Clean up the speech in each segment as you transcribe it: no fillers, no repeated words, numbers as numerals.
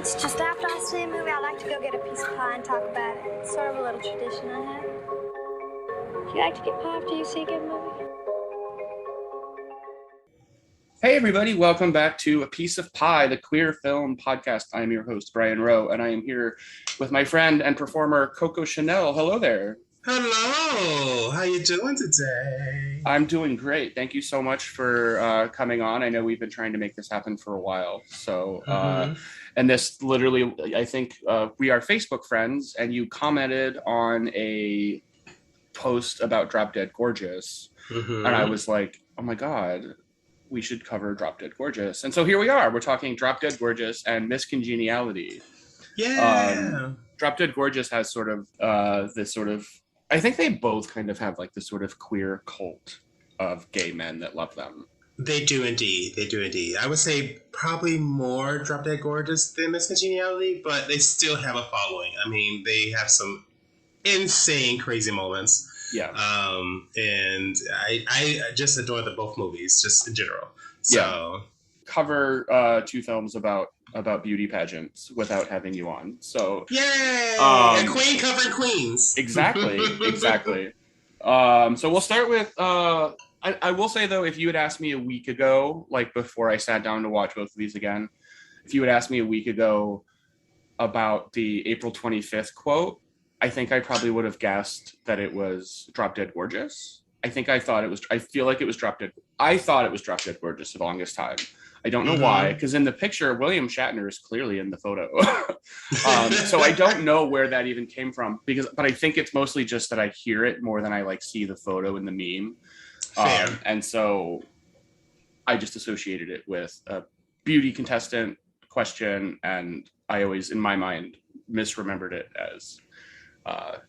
It's just after I see a movie, I like to go get a piece of pie and talk about it. It's sort of a little tradition I have. Do you like to get pie after you see a good movie? Hey everybody, welcome back to A Piece of Pie, the queer film podcast. I am your host, Brian Rowe, and I am here with my friend and performer, Coco Sho-Nell. Hello there. Hello, how you doing today? I'm doing great. Thank you so much for coming on. I know we've been trying to make this happen for a while. So, and this literally, I think we are Facebook friends, and you commented on a post about Drop Dead Gorgeous, and I was like, oh my God, we should cover Drop Dead Gorgeous. And so here we are. We're talking Drop Dead Gorgeous and Miss Congeniality. Yeah. Drop Dead Gorgeous has sort of this sort of, I think they both kind of have like this sort of queer cult of gay men that love them. They do indeed. They do indeed. I would say probably more Drop Dead Gorgeous than Miss Congeniality, but they still have a following. I mean, they have some insane, crazy moments. Yeah. And I just adore the both movies, just in general. So yeah. Cover two films about beauty pageants without having you on. So yay! A queen covering queens. Exactly. So we'll start with I will say though, if you had asked me a week ago, like before I sat down to watch both of these again, if you had asked me a week ago about the April 25th quote, I think I probably would have guessed that it was Drop Dead Gorgeous. I feel like it was Drop Dead. I thought it was Drop Dead Gorgeous for the longest time. I don't know why, because in the picture, William Shatner is clearly in the photo. So I don't know where that even came from, but I think it's mostly just that I hear it more than I like see the photo in the meme. And so I just associated it with a beauty contestant question, and I always, in my mind, misremembered it as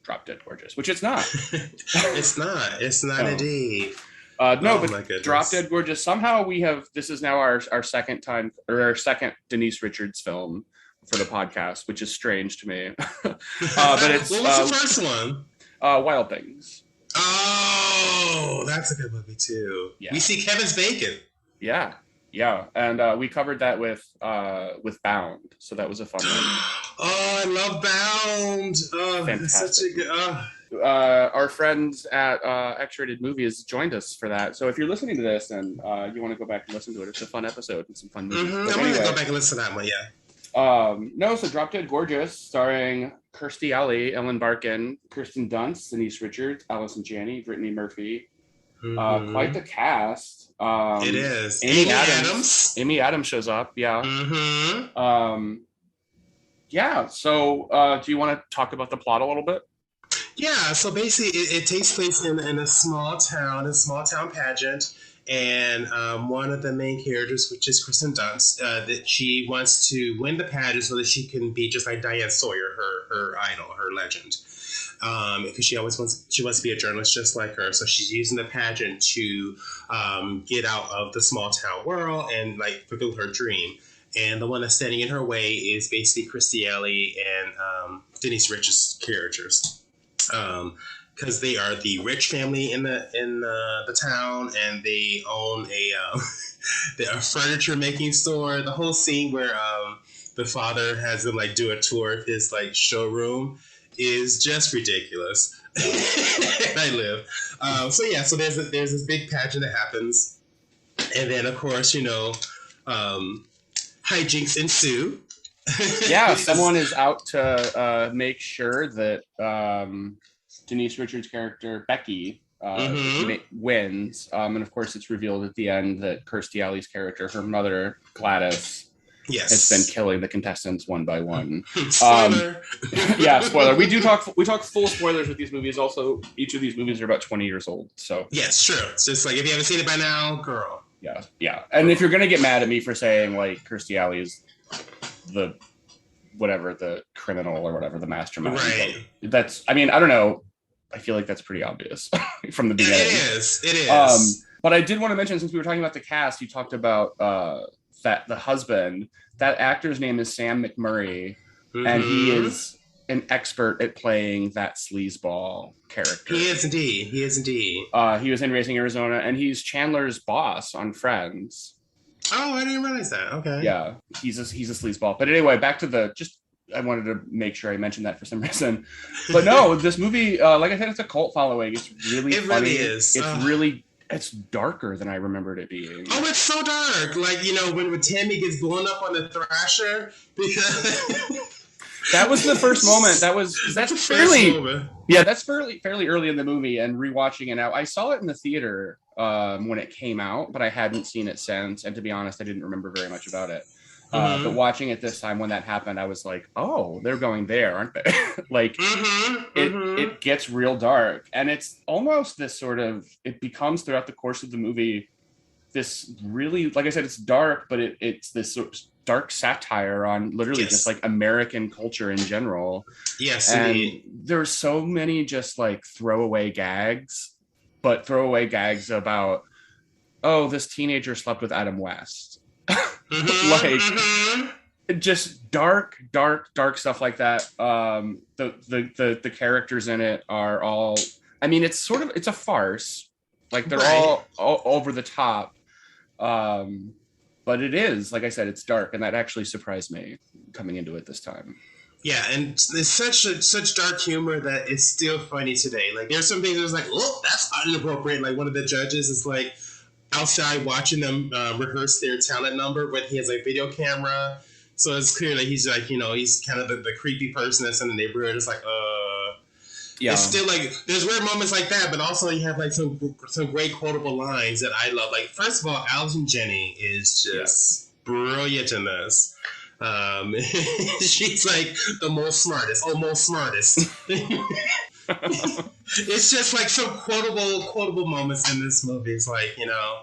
Drop Dead Gorgeous, which it's not. It's not indeed. But Drop Dead Gorgeous, somehow this is now our second time, or our second Denise Richards film for the podcast, which is strange to me. But it's, what was the first one? Wild Things. Oh, that's a good movie too. Yeah. We see Kevin's Bacon. Yeah. And we covered that with Bound, so that was a fun one. Oh, I love Bound. Oh, fantastic. Such a good. Our friends at X-Rated Movies joined us for that. So if you're listening to this and you want to go back and listen to it, it's a fun episode and some fun movies. I'm going to go back and listen to that one, yeah. So Drop Dead Gorgeous, starring Kirstie Alley, Ellen Barkin, Kirsten Dunst, Denise Richards, Allison Janney, Brittany Murphy. Quite the cast. It is. Amy Adams. Amy Adams shows up, yeah. So do you want to talk about the plot a little bit? Yeah, so basically it takes place in a small town pageant, and one of the main characters, which is Kirsten Dunst, that she wants to win the pageant so that she can be just like Diane Sawyer, her idol, her legend. Because she wants to be a journalist just like her, so she's using the pageant to get out of the small town world and like fulfill her dream. And the one that's standing in her way is basically Kirstie Alley and Denise Richards' characters. Because they are the rich family in the town, and they own a furniture making store. The whole scene where the father has them like do a tour of his like showroom is just ridiculous. I live. So there's this big pageant that happens, and then of course hijinks ensue. Yeah, someone is out to make sure that Denise Richards' character, Becky, wins. And of course, it's revealed at the end that Kirstie Alley's character, her mother, Gladys, has been killing the contestants one by one. Spoiler. Yeah, spoiler. We talk full spoilers with these movies. Also, each of these movies are about 20 years old. So yes, true. It's just like if you haven't seen it by now, girl. Yeah. And if you're gonna get mad at me for saying like Kirstie Alley is the criminal or whatever, the mastermind. Right. I don't know. I feel like that's pretty obvious from the beginning. It is. But I did want to mention, since we were talking about the cast, you talked about that the husband, that actor's name is Sam McMurray, and he is an expert at playing that sleazeball character. He is indeed. He was in Raising Arizona, and he's Chandler's boss on Friends. Oh, I didn't realize that. Okay. Yeah, he's a sleazeball. But anyway, back to I wanted to make sure I mentioned that for some reason. But no, this movie, like I said, it's a cult following. It's really It funny. really is. It's darker than I remembered it being. Oh, it's so dark. Like, you know, when Tammy gets blown up on the thrasher, because that was the first moment. That's fairly early in the movie. And rewatching it now, I saw it in the theater when it came out, but I hadn't seen it since. And to be honest, I didn't remember very much about it. But watching it this time when that happened, I was like, oh, they're going there, aren't they? Like, it gets real dark. And it's almost this sort of, it becomes throughout the course of the movie, this really, like I said, it's dark, but it's this sort of dark satire on literally just like American culture in general. Yes, and indeed. There's so many just like throwaway gags about, oh, this teenager slept with Adam West. Just dark stuff like that. The characters in it are all, I mean, it's a farce. Like they're all over the top. But it is, like I said, it's dark, and that actually surprised me coming into it this time. Yeah, and it's such dark humor that it's still funny today. Like there's some things that was like, oh, that's inappropriate. Like one of the judges is like outside watching them rehearse their talent number, but he has a video camera, so it's clear that he's like, you know, he's kind of the creepy person that's in the neighborhood. It's like, yeah. It's still like there's weird moments like that, but also you have like some great quotable lines that I love. Like first of all, Allison Janney is just brilliant in this. She's like the most smartest. It's just like some quotable moments in this movie. It's like, you know,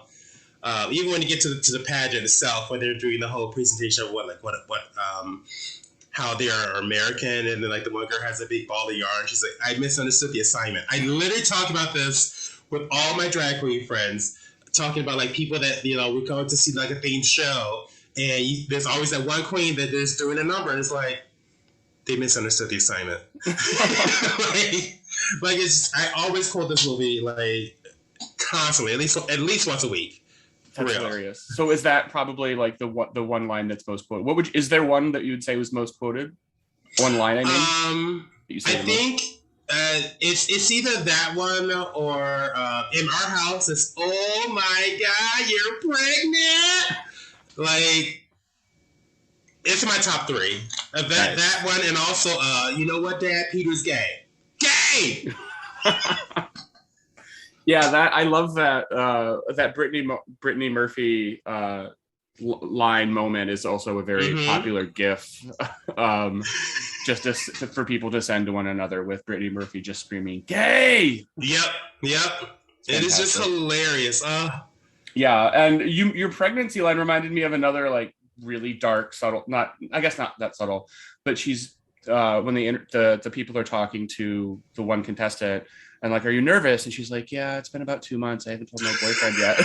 even when you get to the pageant itself, when they're doing the whole presentation of how they are American, and then like the one girl has a big ball of yarn. She's like, I misunderstood the assignment. I literally talk about this with all my drag queen friends, talking about like people that, you know, we're going to see like a themed show, and there's always that one queen that is doing a number, and it's like they misunderstood the assignment. like it's, I always quote this movie like constantly, at least once a week. That's hilarious. So is that probably like the one line that's most quoted? Is there one that you would say was most quoted? One line, I mean. I think it's either that one or in our house it's, oh my God, you're pregnant. Like it's my top three. That one, and also you know what, Dad? Peter's gay. Gay. Yeah, that I love that Brittany Murphy line moment is also a very popular GIF. Just for people to send to one another with Brittany Murphy just screaming "gay." Yep. It is just hilarious. Yeah, and your pregnancy line reminded me of another like really dark, subtle. Not that subtle, but she's when the people are talking to the one contestant. And like, are you nervous? And she's like, yeah, it's been about 2 months. I haven't told my boyfriend yet.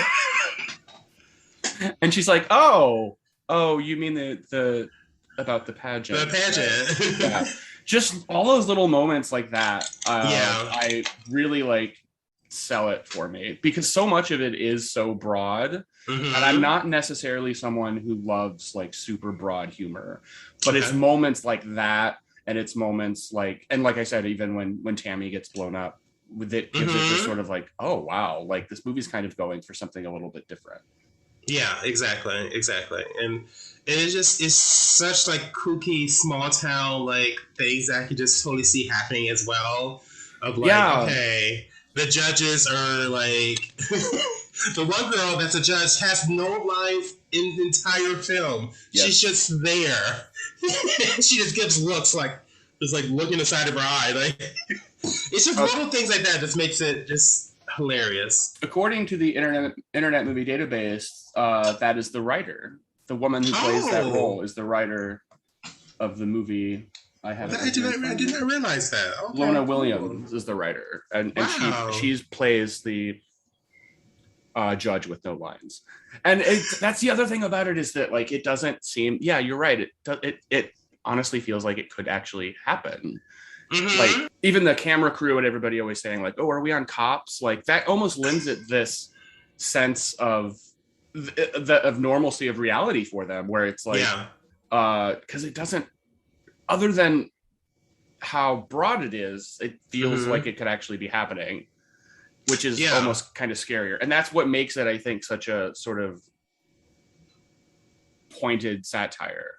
And she's like, oh, you mean the about the pageant? The pageant. Yeah. Just all those little moments like that. I really like sell it for me because so much of it is so broad. And I'm not necessarily someone who loves like super broad humor, but it's moments like that. And it's moments like, and like I said, even when Tammy gets blown up, it gives it this sort of like, oh wow, like this movie's kind of going for something a little bit different. Yeah, exactly, and it's such like kooky small town like things that I could just totally see happening as well. Of like, okay, the judges are like, the one girl that's a judge has no lines in the entire film. Yes. She's just there. She just gives looks like, just like looking inside of her eye, like. It's just little things like that that makes it just hilarious. According to the Internet Movie Database, that is the writer. The woman who plays that role is the writer of the movie. I did not realize that. Okay. Lona Williams is the writer, and she plays the judge with no lines. And that's the other thing about it is that like it doesn't seem. Yeah, you're right. It honestly feels like it could actually happen. Like even the camera crew and everybody always saying like, oh, are we on Cops? Like that almost lends it this sense of of normalcy of reality for them, where it's like, because it doesn't, other than how broad it is, it feels like it could actually be happening, which is almost kind of scarier. And that's what makes it, I think, such a sort of pointed satire,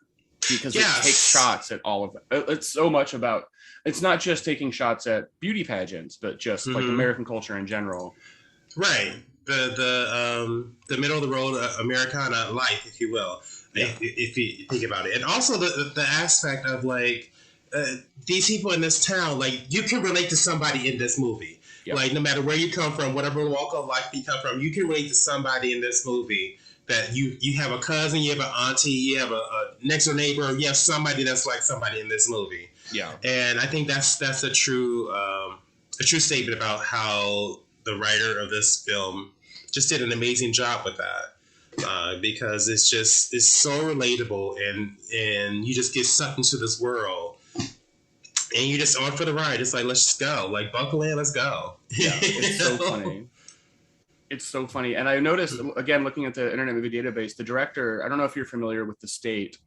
because it takes shots at all of it. It's so much about, it's not just taking shots at beauty pageants, but just like American culture in general. Right. The middle of the road Americana life, if you will, if you think about it. And also the aspect of like, these people in this town, like, you can relate to somebody in this movie. Yep. Like, no matter where you come from, whatever walk of life you come from, you can relate to somebody in this movie. That you have a cousin, you have an auntie, you have a next door neighbor, you have somebody that's like somebody in this movie. Yeah. And I think that's a true statement about how the writer of this film just did an amazing job with that. Because it's so relatable, and you just get sucked into this world. And you're just on for the ride. It's like, let's just go. Like, buckle in, let's go. Yeah, it's so funny. It's so funny. And I noticed, again, looking at the Internet Movie Database, the director, I don't know if you're familiar with The State,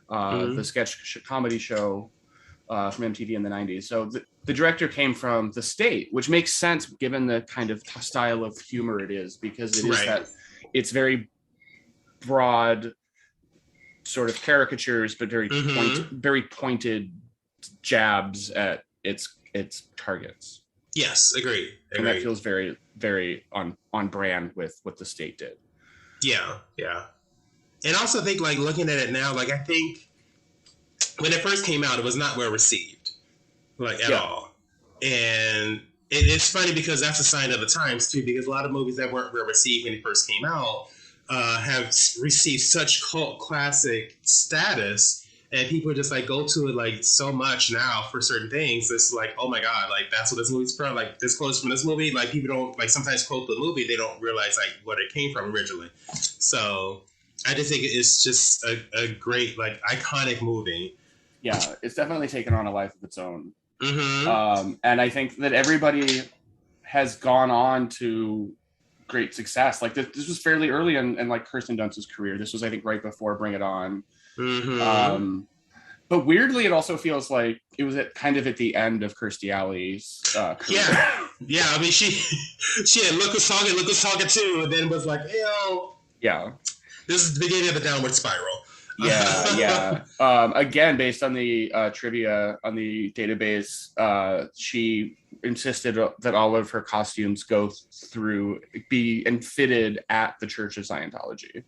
the sketch comedy show from MTV in the 90s. So the director came from The State, which makes sense given the kind of style of humor it is, because it is that it's very broad sort of caricatures, but very pointed jabs at its targets. Yes, agreed. And that feels very, very on brand with what The State did. Yeah. And I also think, like, looking at it now, like, I think when it first came out, it was not well received, like, at all. And it's funny because that's a sign of the times, too, because a lot of movies that weren't well received when it first came out have received such cult classic status. And people just like go to it like so much now for certain things. It's like, oh my God, like that's what this movie's from. Like this quote's from this movie. Like people don't like sometimes quote the movie. They don't realize like what it came from originally. So I just think it's just a great, like, iconic movie. Yeah, it's definitely taken on a life of its own. And I think that everybody has gone on to great success. Like this was fairly early in like Kirsten Dunst's career. This was, I think, right before Bring It On. But weirdly, it also feels like it was at the end of Congeniality's career. Yeah. I mean, she had Look Who's Talking too, and then was like, ew. Yeah. This is the beginning of the downward spiral. Yeah. Again, based on the trivia on the database, she insisted that all of her costumes be fitted at the Church of Scientology.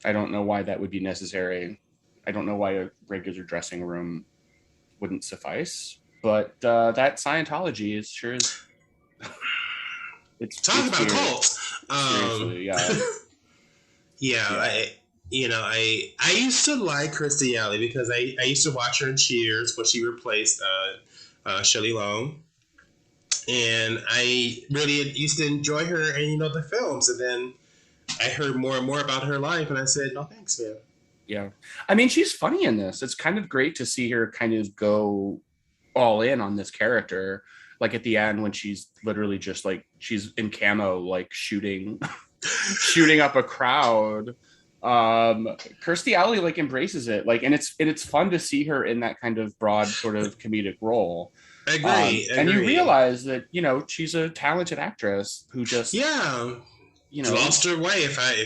I don't know why that would be necessary. I don't know why a regular dressing room wouldn't suffice, but that Scientology is sure is. Talk about cult. Seriously, yeah. I used to like Congeniality because I used to watch her in Cheers when she replaced Shelley Long, and I really used to enjoy her in the films, and then I heard more and more about her life, and I said, no thanks, man. Yeah. I mean, she's funny in this. It's kind of great to see her kind of go all in on this character. Like at the end when she's literally just like, she's in camo, like shooting up a crowd. Kirstie Alley like embraces it. Like, and it's fun to see her in that kind of broad sort of comedic role. Agree. And you realize that, she's a talented actress who just, lost her way, if I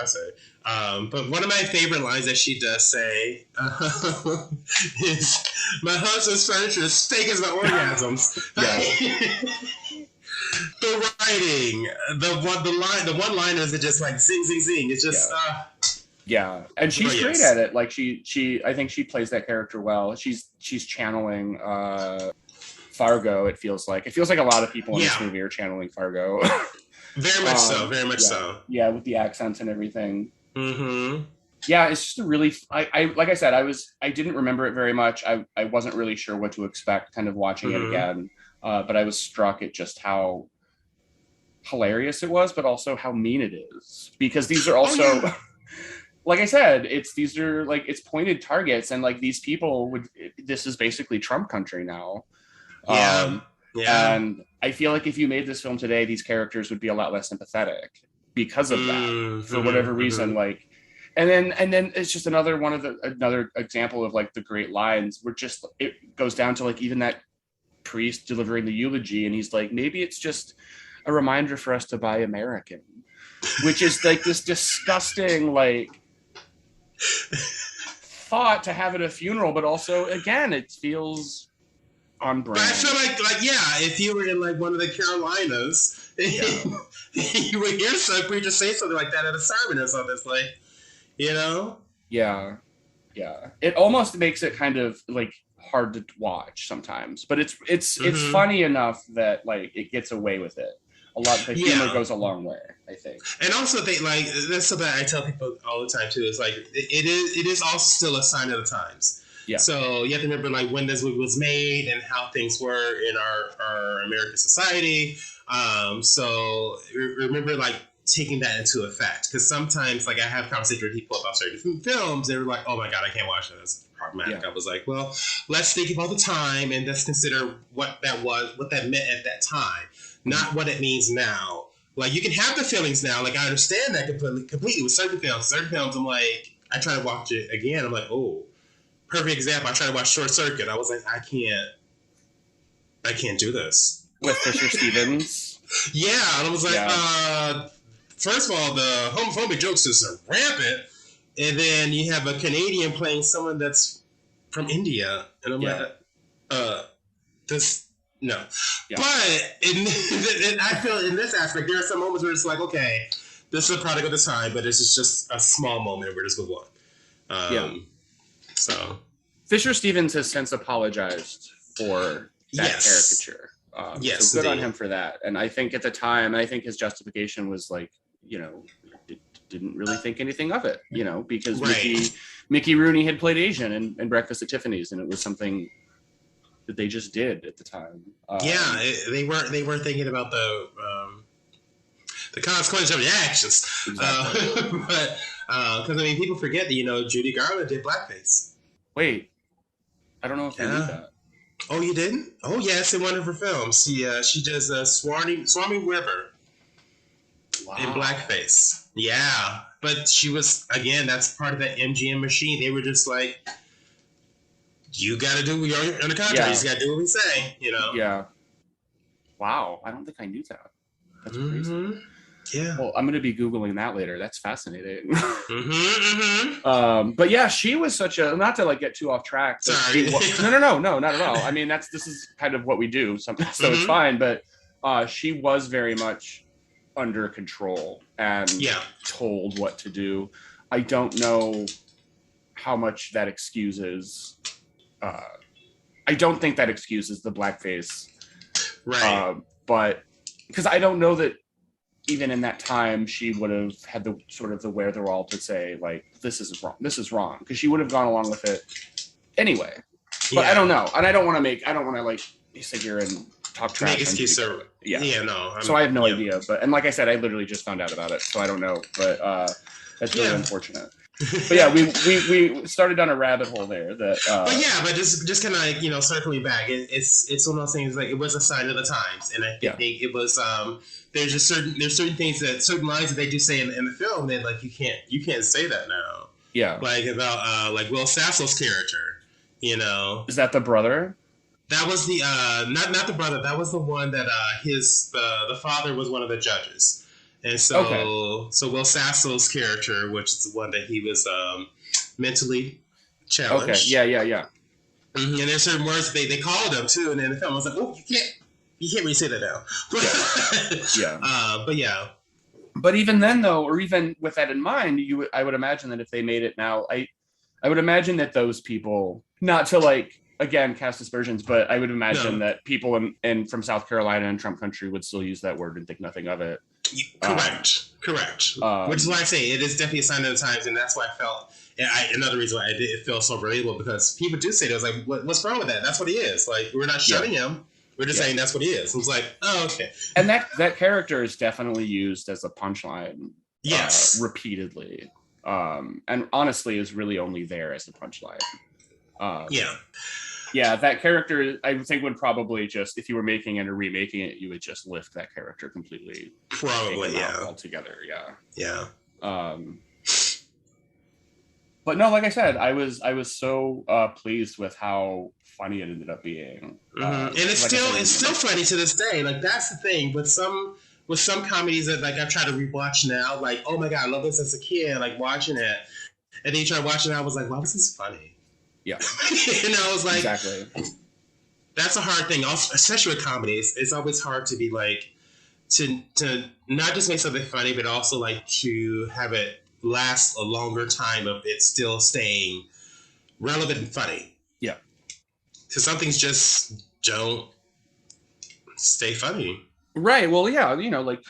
say. But one of my favorite lines that she does say is, "My husband's furniture is fake as my orgasms." The writing, the one-liners are just like zing, zing, zing. It's just yeah, and she's great at it. Like I think she plays that character well. She's channeling Fargo. It feels like a lot of people in this movie are channeling Fargo. Very much so. Yeah, with the accents and everything. Yeah, it's just a really. I like I said, I didn't remember it very much. I wasn't really sure what to expect, kind of watching it again. But I was struck at just how hilarious it was, but also how mean it is. Because these are also, like I said, these are it's pointed targets, and like these people this is basically Trump country now. And I feel like if you made this film today, these characters would be a lot less sympathetic. because of that, for whatever reason. Like, and then it's just another example of like the great lines where just it goes down to like even that priest delivering the eulogy, and he's like, maybe it's just a reminder for us to buy American, which is like this disgusting like thought to have at a funeral, but also again it feels on brand. But I feel like yeah, if you were in like one of the Carolinas, you would hear some preacher say something like that at a sermon or something. It's like, you know, yeah, it almost makes it kind of like hard to watch sometimes, but it's funny enough that like it gets away with it. A lot, the humor goes a long way, I think. And also, they like that's something I tell people all the time too. Is like it is also still a sign of the times. Yeah. So you have to remember like when this movie was made and how things were in our American society. So remember like taking that into effect, because sometimes like I have conversations with people about certain films. They were like, "Oh my god, I can't watch that. That's problematic." I was like, "Well, let's think about the time and let's consider what that meant at that time." Not what it means now. Like, you can have the feelings now. Like, I understand that completely with certain films. Certain films, I'm like, I try to watch it again. I'm like, oh, perfect example. I tried to watch Short Circuit. I was like, I can't do this. With Fisher Stevens? Yeah. And I was like, first of all, the homophobic jokes is rampant. And then you have a Canadian playing someone that's from India. And I'm like, this... No. Yeah. But I feel in this aspect, there are some moments where it's like, okay, this is a product of the time, but this is just a small moment where this move on. So Fisher Stevens has since apologized for that caricature. So good on him for that. And I think at the time, I think his justification was like, you know, didn't really think anything of it, you know, because Mickey Rooney had played Asian in Breakfast at Tiffany's, and it was something that they just did at the time. They weren't thinking about the consequences of the actions. Exactly. But because I mean, people forget that, you know, Judy Garland did blackface. Wait, I don't know if I knew that. Oh, you didn't? Oh, yes, in one of her films, she does Swami River in blackface. Yeah, but she was, again, that's part of that MGM machine. They were just like, you got to do your under contract. You just got to do what we say, you know? Yeah. Wow. I don't think I knew that. That's crazy. Yeah. Well, I'm going to be Googling that later. That's fascinating. But yeah, she was such a, not to like get too off track. Sorry. No, not at all. I mean, this is kind of what we do. So it's fine. But she was very much under control and told what to do. I don't know how much that excuses. I don't think that excuses the blackface, right? But because I don't know that even in that time she would have had the sort of the wherewithal to say like this is wrong, because she would have gone along with it anyway. But I don't know, and I don't want to like sit here and talk trash. Make excuses. So I have no idea, and like I said, I literally just found out about it, so I don't know. But that's really unfortunate. But yeah, we started down a rabbit hole there. But just kind of like, you know, circling back, it's one of those things like it was a sign of the times, and I think it was there's certain things certain lines that they do say in the film that like you can't say that now. Yeah, like about like Will Sasso's character, you know. Is that the brother? That was the not the brother. That was the one that the father was one of the judges. And so, so Will Sasso's character, which is the one that he was mentally challenged. Okay, yeah. And there's certain words they called him too, and then the film was like, oh, you can't really say that now. But But even then, though, or even with that in mind, I would imagine that if they made it now, I would imagine that those people, not to like again cast aspersions, but I would imagine that people from South Carolina and Trump country would still use that word and think nothing of it. Correct. Which is why I say it is definitely a sign of the times, and that's why I felt. Another reason why it felt so relatable, because people do say that. I was like, what's wrong with that? That's what he is. Like, we're not shutting him. We're just saying that's what he is. It was like, oh, okay. And that character is definitely used as a punchline. Yes. Repeatedly. And honestly is really only there as a punchline. Yeah, that character, I think, would probably just, if you were making it or remaking it, you would just lift that character completely. Probably, yeah. Altogether, yeah. Yeah. But no, like I said, I was so pleased with how funny it ended up being. And it's still funny to this day. Like, that's the thing with some comedies that like I've tried to rewatch now. Like, oh my god, I love this as a kid. Like watching it, and then you try watching it, I was like, why was this funny? Yeah, I was like, exactly. That's a hard thing, also, especially with comedies. It's always hard to be like to not just make something funny, but also like to have it last a longer time of it still staying relevant and funny. Yeah, because some things just don't stay funny. Right. Well, yeah, like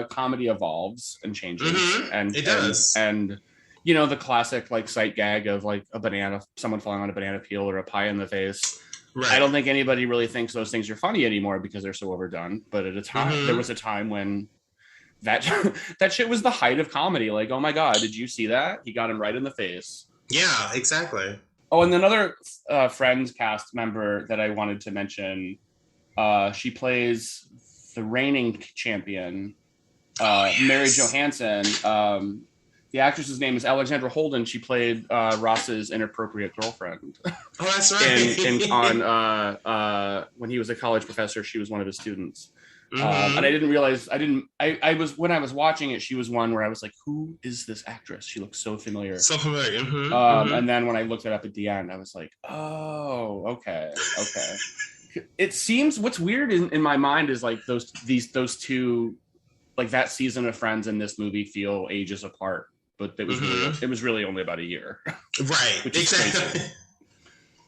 comedy evolves and changes, and it does. And the classic like sight gag of like a banana, someone falling on a banana peel or a pie in the face. Right. I don't think anybody really thinks those things are funny anymore because they're so overdone. But at a time, there was a time when that shit was the height of comedy. Like, oh my god, did you see that? He got him right in the face. Yeah, exactly. Oh, and another Friends cast member that I wanted to mention, she plays the reigning champion, Mary Johansson. The actress's name is Alexandra Holden. She played Ross's inappropriate girlfriend. Oh, that's right. When he was a college professor, she was one of his students. And I didn't realize, I was, when I was watching it, she was one where I was like, who is this actress? She looks so familiar. So familiar. And then when I looked it up at the end, I was like, oh, okay. It seems, what's weird in my mind is like those two, like that season of Friends and this movie feel ages apart, but it was really only about a year. Right. Which is exactly.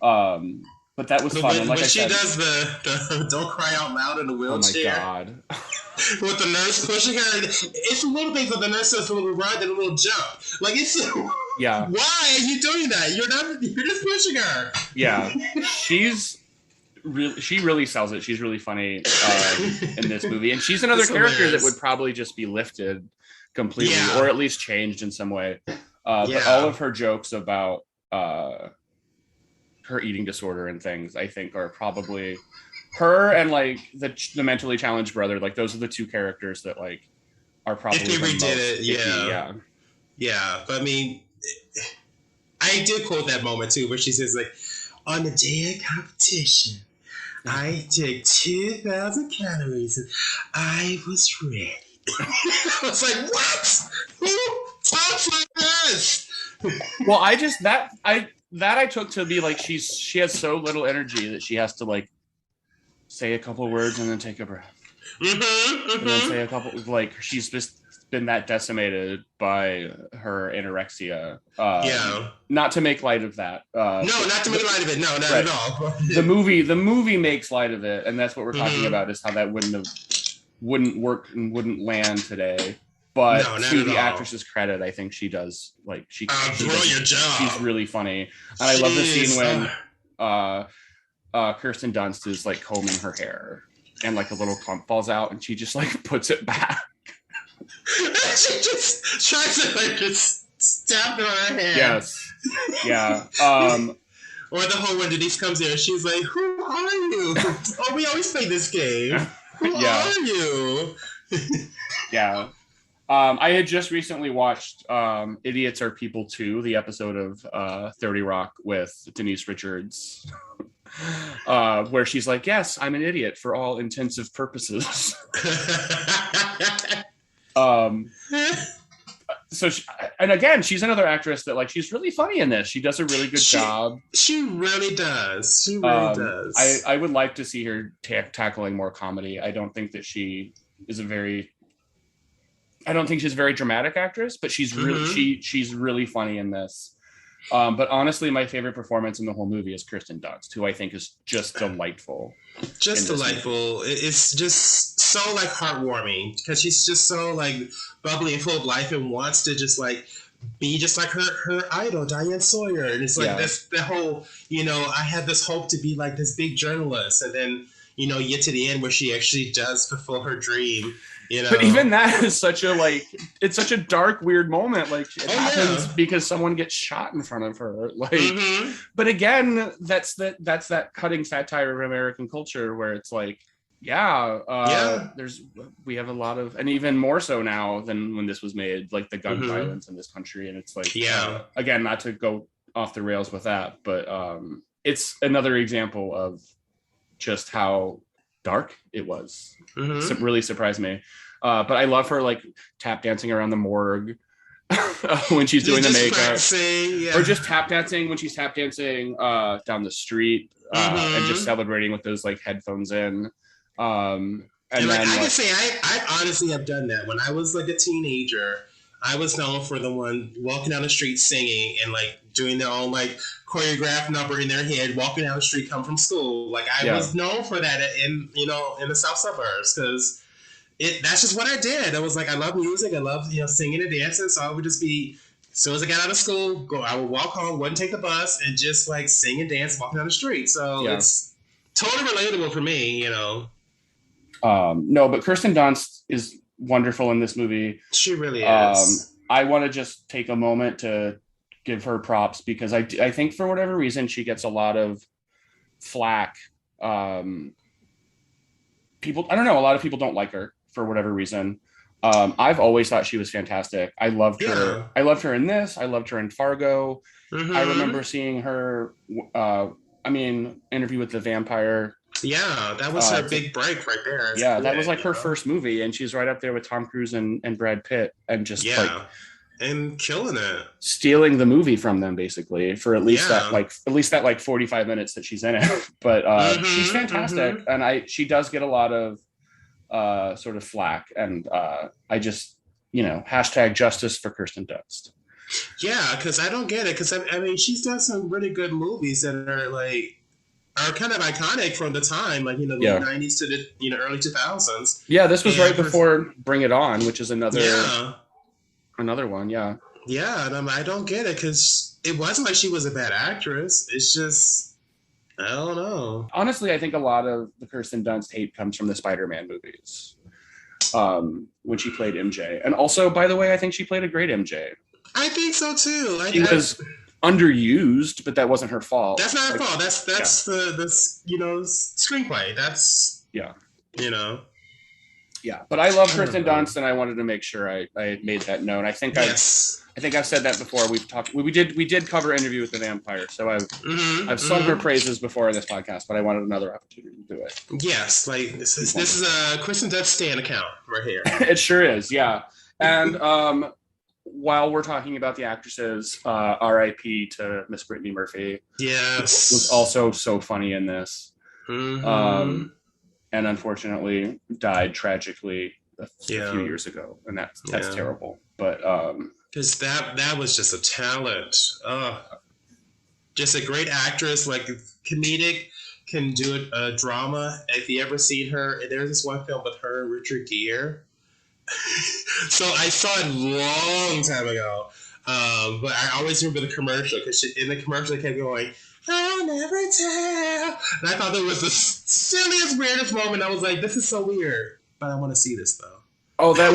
Crazy. But that was fun. When she does the don't cry out loud in the wheelchair. Oh my god! With the nurse pushing her, it's a little thing that the nurse does a little run and a little jump. Like it's yeah. Why are you doing that? You're just pushing her. Yeah, she really sells it. She's really funny in this movie, and she's another character that would probably just be lifted completely, or at least changed in some way. But all of her jokes about her eating disorder and things, I think, are probably her and like the mentally challenged brother. Like those are the two characters that like are probably if they redid it. Yeah. But I mean, I did quote that moment too, where she says like, on the day of competition, I did 2,000 calories and I was ready. I was like, what? Who talks like this? Well, I took to be like she has so little energy that she has to like say a couple words and then take a breath. And then say a couple, like she's just been that decimated by her anorexia. Not to make light of that. No, not to make light of it. No, not at all. The movie makes light of it, and that's what we're talking about, is how that wouldn't work and wouldn't land today. But to the actress's credit, I think she does she brilliant job. She's really funny, and I love the scene when Kirsten Dunst is like combing her hair, and like a little clump falls out, and she just like puts it back. She just tries to like just stab it on her hair. Yes, yeah. Or the whole when Denise comes there, she's like, "Who are you? Oh, we always play this game. Who are you?" Yeah. I had just recently watched Idiots Are People 2, the episode of 30 Rock with Denise Richards, where she's like, yes, I'm an idiot for all intensive purposes. So, and again, she's another actress that like, she's really funny in this. She does a really good job. She really does. She really does. I would like to see her tackling more comedy. I don't think that she is I don't think she's a very dramatic actress, but she's really she's really funny in this. But honestly, my favorite performance in the whole movie is Kirsten Dunst, who I think is just delightful. Just delightful. It's just so like heartwarming because she's just so like bubbly and full of life and wants to just like be just like her idol, Diane Sawyer. And it's like the whole, I had this hope to be like this big journalist, and then you get to the end where she actually does fulfill her dream. You know, but even that is such a it's such a dark, weird moment. Like it happens because someone gets shot in front of her. Like, but again, that's that cutting satire of American culture where it's like, we have a lot of, and even more so now than when this was made, like the gun violence in this country, and it's like, again, not to go off the rails with that, but it's another example of just how dark it was. It really surprised me. But I love her like tap dancing around the morgue when she's doing the makeup, or just tap dancing when she's tap dancing down the street and just celebrating with those like headphones in. And then, I can say I honestly have done that. When I was like a teenager, I was known for the one walking down the street singing and like doing their own like choreographed number in their head, walking down the street, come from school. Like I was known for that in the South suburbs, because that's just what I did. I was like, I love music, I love singing and dancing, so I would just be, as soon as I got out of school, I would walk home, wouldn't take the bus, and just like sing and dance walking down the street. So it's totally relatable for me, No, but Kirsten Dunst is wonderful in this movie. She really is. I want to just take a moment to give her props, because I think for whatever reason she gets a lot of flack. A lot of people don't like her for whatever reason. I've always thought she was fantastic. I loved her. I loved her in this. I loved her in Fargo. I remember seeing her Interview with the Vampire. Yeah, that was her big break right there. That was like her first movie, and she's right up there with Tom Cruise and Brad Pitt, and just and killing it, stealing the movie from them basically for at least that 45 minutes that she's in it. But she's fantastic, and she does get a lot of sort of flack, and I just hashtag justice for Kirsten Dunst. Yeah, because I don't get it, because I mean she's done some really good movies that are kind of iconic from the time, like the late 90s to the early 2000s. Yeah, this was right before Bring It On, which is another one. Yeah, and I don't get it, because it wasn't like she was a bad actress. It's just, I don't know. Honestly, I think a lot of the Kirsten Dunst hate comes from the Spider-Man movies, when she played MJ. And also, by the way, I think she played a great MJ. I think so too. She was underused, but that wasn't her fault. That's not her fault. That's the screenplay. That's Yeah. Yeah, but I love Kirsten Dunst, and I wanted to make sure I made that known. I think I've said that before. We've talked. We did cover Interview with the Vampire, so I've sung her praises before in this podcast, but I wanted another opportunity to do it. Yes, like this is a Kirsten Dunst stan account right here. It sure is, yeah. And while we're talking about the actresses, R.I.P. to Miss Brittany Murphy. Yes, was also so funny in this. And unfortunately died tragically a few years ago, and that's terrible. But because that was just a talent, just a great actress, like comedic, can do a drama. If you ever seen her, there's this one film with her and Richard Gere. So I saw it a long time ago, but I always remember the commercial, because in the commercial they kept going, "I'll never tell," and I thought that was the silliest, weirdest moment. I was like, "This is so weird," but I want to see this though. Oh, that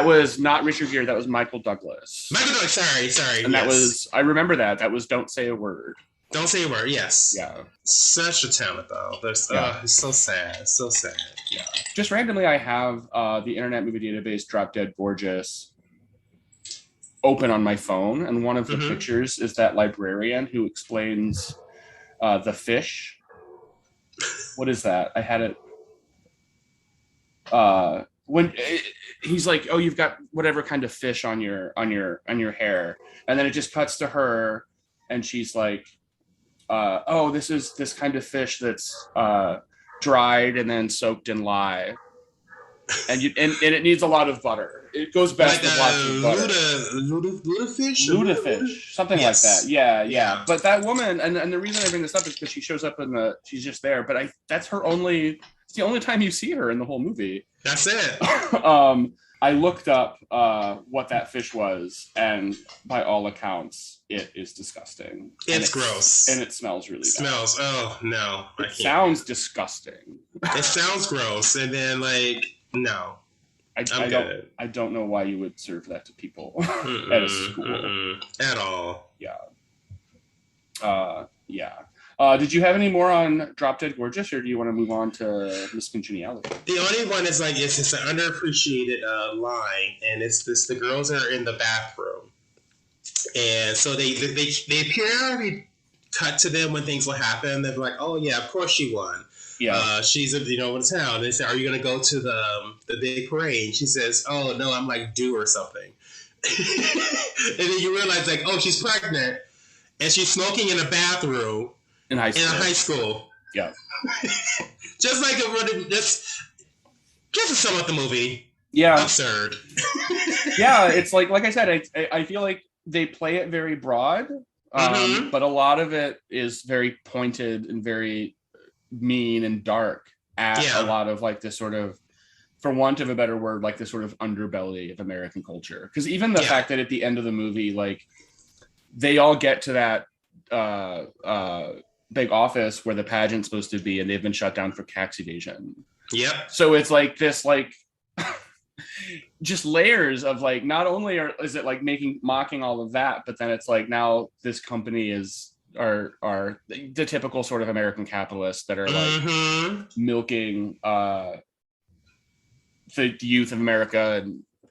was not Richard Gere. That was Michael Douglas. Sorry. And that was, I remember that. That was Don't Say a Word. Don't Say a Word. Yes. Yeah. Such a talent though. It's so sad. So sad. Yeah. Just randomly, I have the Internet Movie Database Drop Dead Gorgeous open on my phone, and one of the pictures is that librarian who explains the fish. What is that? I had it when he's like, "Oh, you've got whatever kind of fish on your hair," and then it just cuts to her, and she's like, "Oh, this is this kind of fish that's dried and then soaked in lye, and it needs a lot of butter. It goes best with lots of butter." Ludafish, something like that. Yeah. But that woman, and the reason I bring this up is because she shows up she's just there. But it's the only time you see her in the whole movie. That's it. I looked up what that fish was, and by all accounts, it is disgusting. It's gross. And it smells really bad. Oh, no. It sounds disgusting. It sounds gross. And then, like, No, I good. I don't know why you would serve that to people at a school at all. Yeah. Yeah. Did you have any more on Drop Dead Gorgeous, or do you want to move on to Miss Congeniality? The only one is like it's just an underappreciated line, and it's this: the girls are in the bathroom, and so they periodically cut to them when things will happen. They're like, "Oh yeah, of course she won. Yeah, she's in town." They say, "Are you going to go to the big parade?" And she says, "Oh no, I'm like due or something." And then you realize like, oh, she's pregnant, and she's smoking in a bathroom in high school. Yeah, just like just to sum up the movie. Yeah, absurd. Yeah, it's like I said, I feel like they play it very broad, but a lot of it is very pointed and very mean and dark at a lot of like this sort of, for want of a better word, like this sort of underbelly of American culture. Because even the fact that at the end of the movie, like they all get to that big office where the pageant's supposed to be, and they've been shut down for tax evasion. Yep. So it's like this, like just layers of like, not only is it like mocking all of that, but then it's like now this company are the typical sort of American capitalists that are like milking the youth of America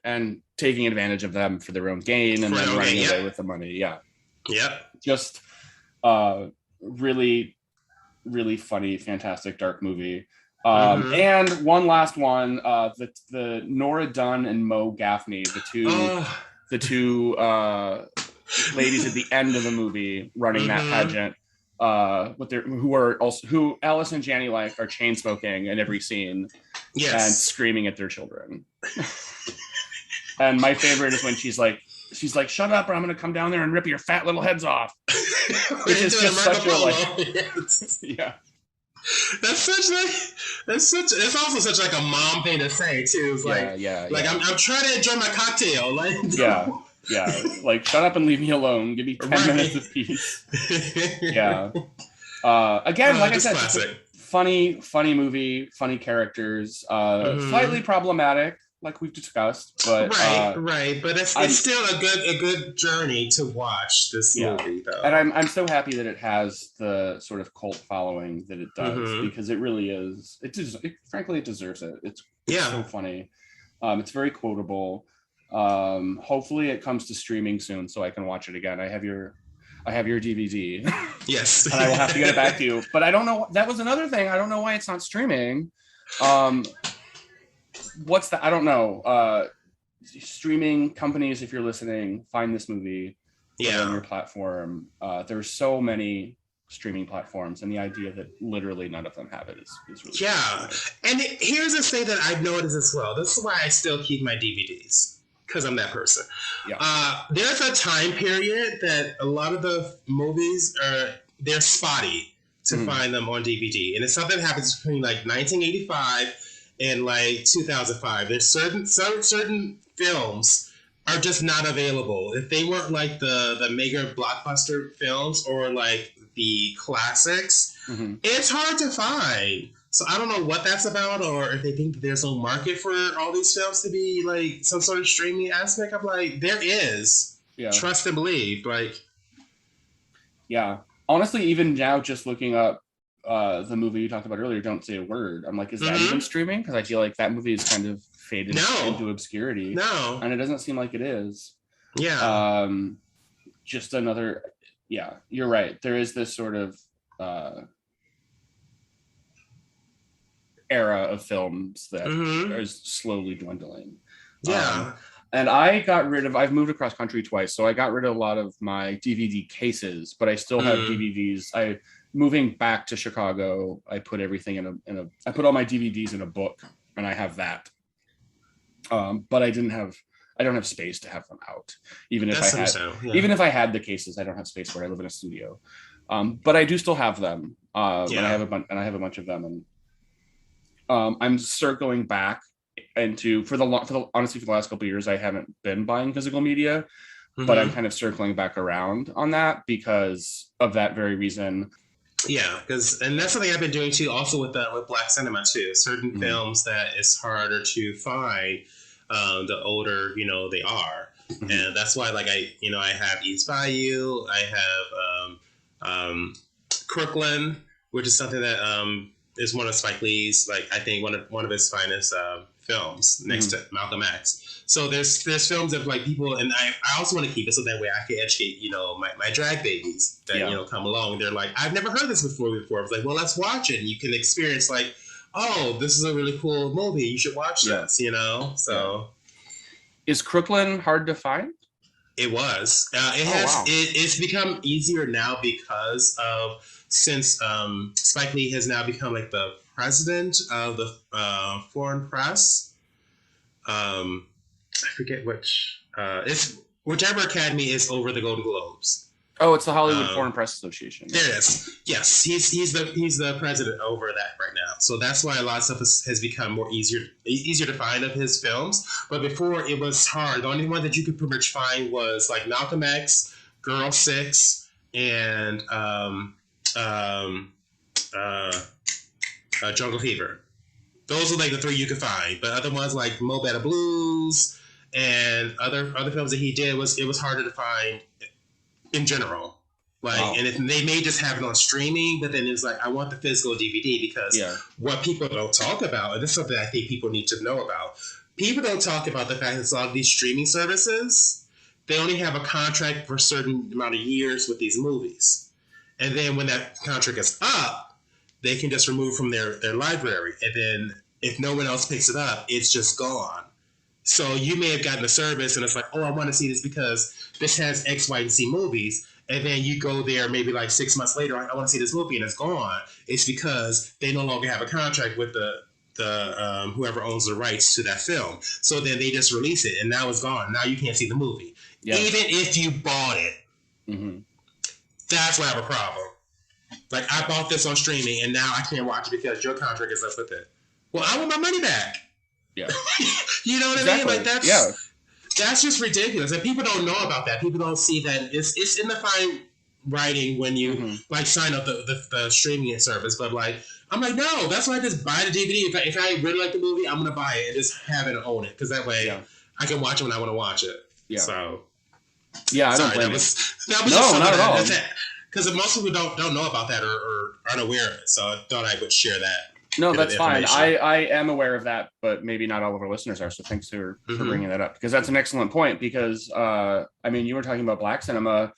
and taking advantage of them for their own gain and then running away with the money. Yeah. Yep. Just really, really funny, fantastic, dark movie. And one last one, the Nora Dunn and Mo Gaffney, the two ladies at the end of the movie running that pageant, who Alice and Janney like are chain smoking in every scene and screaming at their children. And my favorite is when she's like, shut up or I'm gonna come down there and rip your fat little heads off. Which is just such a like yeah. It's also such like a mom thing to say too. It's like, I'm trying to enjoy my cocktail. Like like shut up and leave me alone. Give me 10 minutes of peace. Again, like I said, funny movie, funny characters, slightly problematic, like we've discussed, but but it's still a good journey to watch this movie, though. And I'm so happy that it has the sort of cult following that it does, because it really is. Frankly, it deserves it. It's so funny. It's very quotable. Hopefully, it comes to streaming soon, so I can watch it again. I have your DVD. Yes, and I will have to get it back to you. But I don't know. That was another thing. I don't know why it's not streaming. What's that? I don't know. Streaming companies, if you're listening, find this movie on your platform. There's so many streaming platforms, and the idea that literally none of them have it is really and here's the thing that I've noticed as well. This is why I still keep my DVDs, because I'm that person. There's a time period that a lot of the movies they're spotty to find them on DVD, and it's something that happens between like 1985 and like 2005. There's certain films are just not available. If they weren't like the mega blockbuster films or like the classics, it's hard to find. So I don't know what that's about, or if they think there's no market for all these films to be like some sort of streaming aspect. I'm like, there is. Trust and believe. Like, honestly, even now, just looking up the movie you talked about earlier, Don't Say a Word, I'm like, is that even streaming? Because I feel like that movie is kind of faded into obscurity. And it doesn't seem like it is. Just another, you're right. There is this sort of era of films that is slowly dwindling. And I've moved across country twice, so I got rid of a lot of my DVD cases, but I still have DVDs. Moving back to Chicago, I put everything I put all my DVDs in a book, and I have that. But I don't have space to have them out. Even if I had the cases, I don't have space where I live in a studio. But I do still have them. And I have a bunch of them, and I'm circling back into honestly for the last couple of years I haven't been buying physical media, but I'm kind of circling back around on that because of that very reason. Yeah, and that's something I've been doing too, also with Black cinema too. Certain films that it's harder to find, the older they are, and that's why like I have East Bayou, I have Crooklyn, which is something that is one of Spike Lee's, like I think one of his finest films next to Malcolm X. So there's films that like people, and I also want to keep it so that way I can educate my drag babies that come along. They're like, I've never heard this before. I was like, well, let's watch it, and you can experience like, oh, this is a really cool movie. You should watch this. So is Crooklyn hard to find? It was. It's become easier now because of since Spike Lee has now become like the president of the foreign press. I forget which. It's whichever academy is over the Golden Globes. Oh, it's the Hollywood Foreign Press Association. There it is. Yes, he's the president over that right now. So that's why a lot of stuff has become more easier to find of his films. But before it was hard. The only one that you could pretty much find was like Malcolm X, Girl 6, and Jungle Fever. Those are like the three you could find. But other ones like Mo Better Blues and other films that he did it was harder to find in general. Like, and if they may just have it on streaming, but then it's like, I want the physical DVD because what people don't talk about, and this is something I think people need to know about, people don't talk about the fact that a lot of these streaming services, they only have a contract for a certain amount of years with these movies. And then when that contract is up, they can just remove from their library. And then if no one else picks it up, it's just gone. So you may have gotten a service and it's like, oh, I want to see this because this has X, Y, and Z movies. And then you go there maybe like 6 months later, I want to see this movie and it's gone. It's because they no longer have a contract with the whoever owns the rights to that film. So then they just release it and now it's gone. Now you can't see the movie. Yeah. Even if you bought it. Mm-hmm. That's why I have a problem. Like, I bought this on streaming and now I can't watch it because your contract is up with it. Well, I want my money back. Yeah. You know what I mean? Like, that's just ridiculous. And people don't know about that. People don't see that it's in the fine writing when you like sign up the streaming service. But like, I'm like, no, that's why I just buy the DVD. If I really like the movie, I'm gonna buy it and just have it and own it because that way I can watch it when I want to watch it. Yeah. So I don't blame that was no, not at all. Because most people don't know about that or aren't aware of it. So I thought I would share that. No, that's fine. I am aware of that, but maybe not all of our listeners are. So thanks for bringing that up because that's an excellent point. Because I mean, you were talking about Black cinema,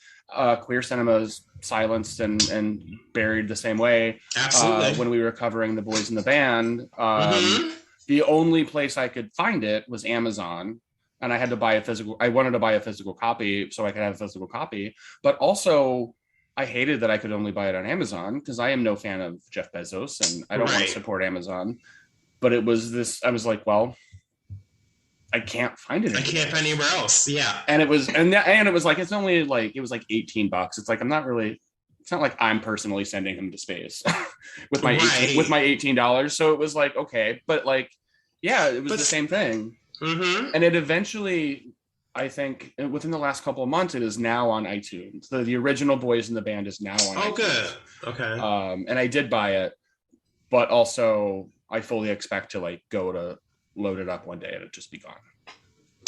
queer cinema is silenced and buried the same way. Absolutely. When we were covering The Boys in the Band, the only place I could find it was Amazon, and I had to buy a physical. I wanted to buy a physical copy so I could have a physical copy, but also I hated that I could only buy it on Amazon because I am no fan of Jeff Bezos and I don't want to support Amazon. But it was this, I was like, well, I can't find it. I can't find anywhere else. Yeah. And it was, and it was like, it's only like, it was like $18. It's like, I'm not really, it's not like I'm personally sending him to space with my $18. So it was like, okay, but like, yeah, it was the same thing. And it eventually, I think within the last couple of months, it is now on iTunes. The original Boys in the Band is now on iTunes. Good. Okay. And I did buy it, but also I fully expect to like go to load it up one day and it just be gone.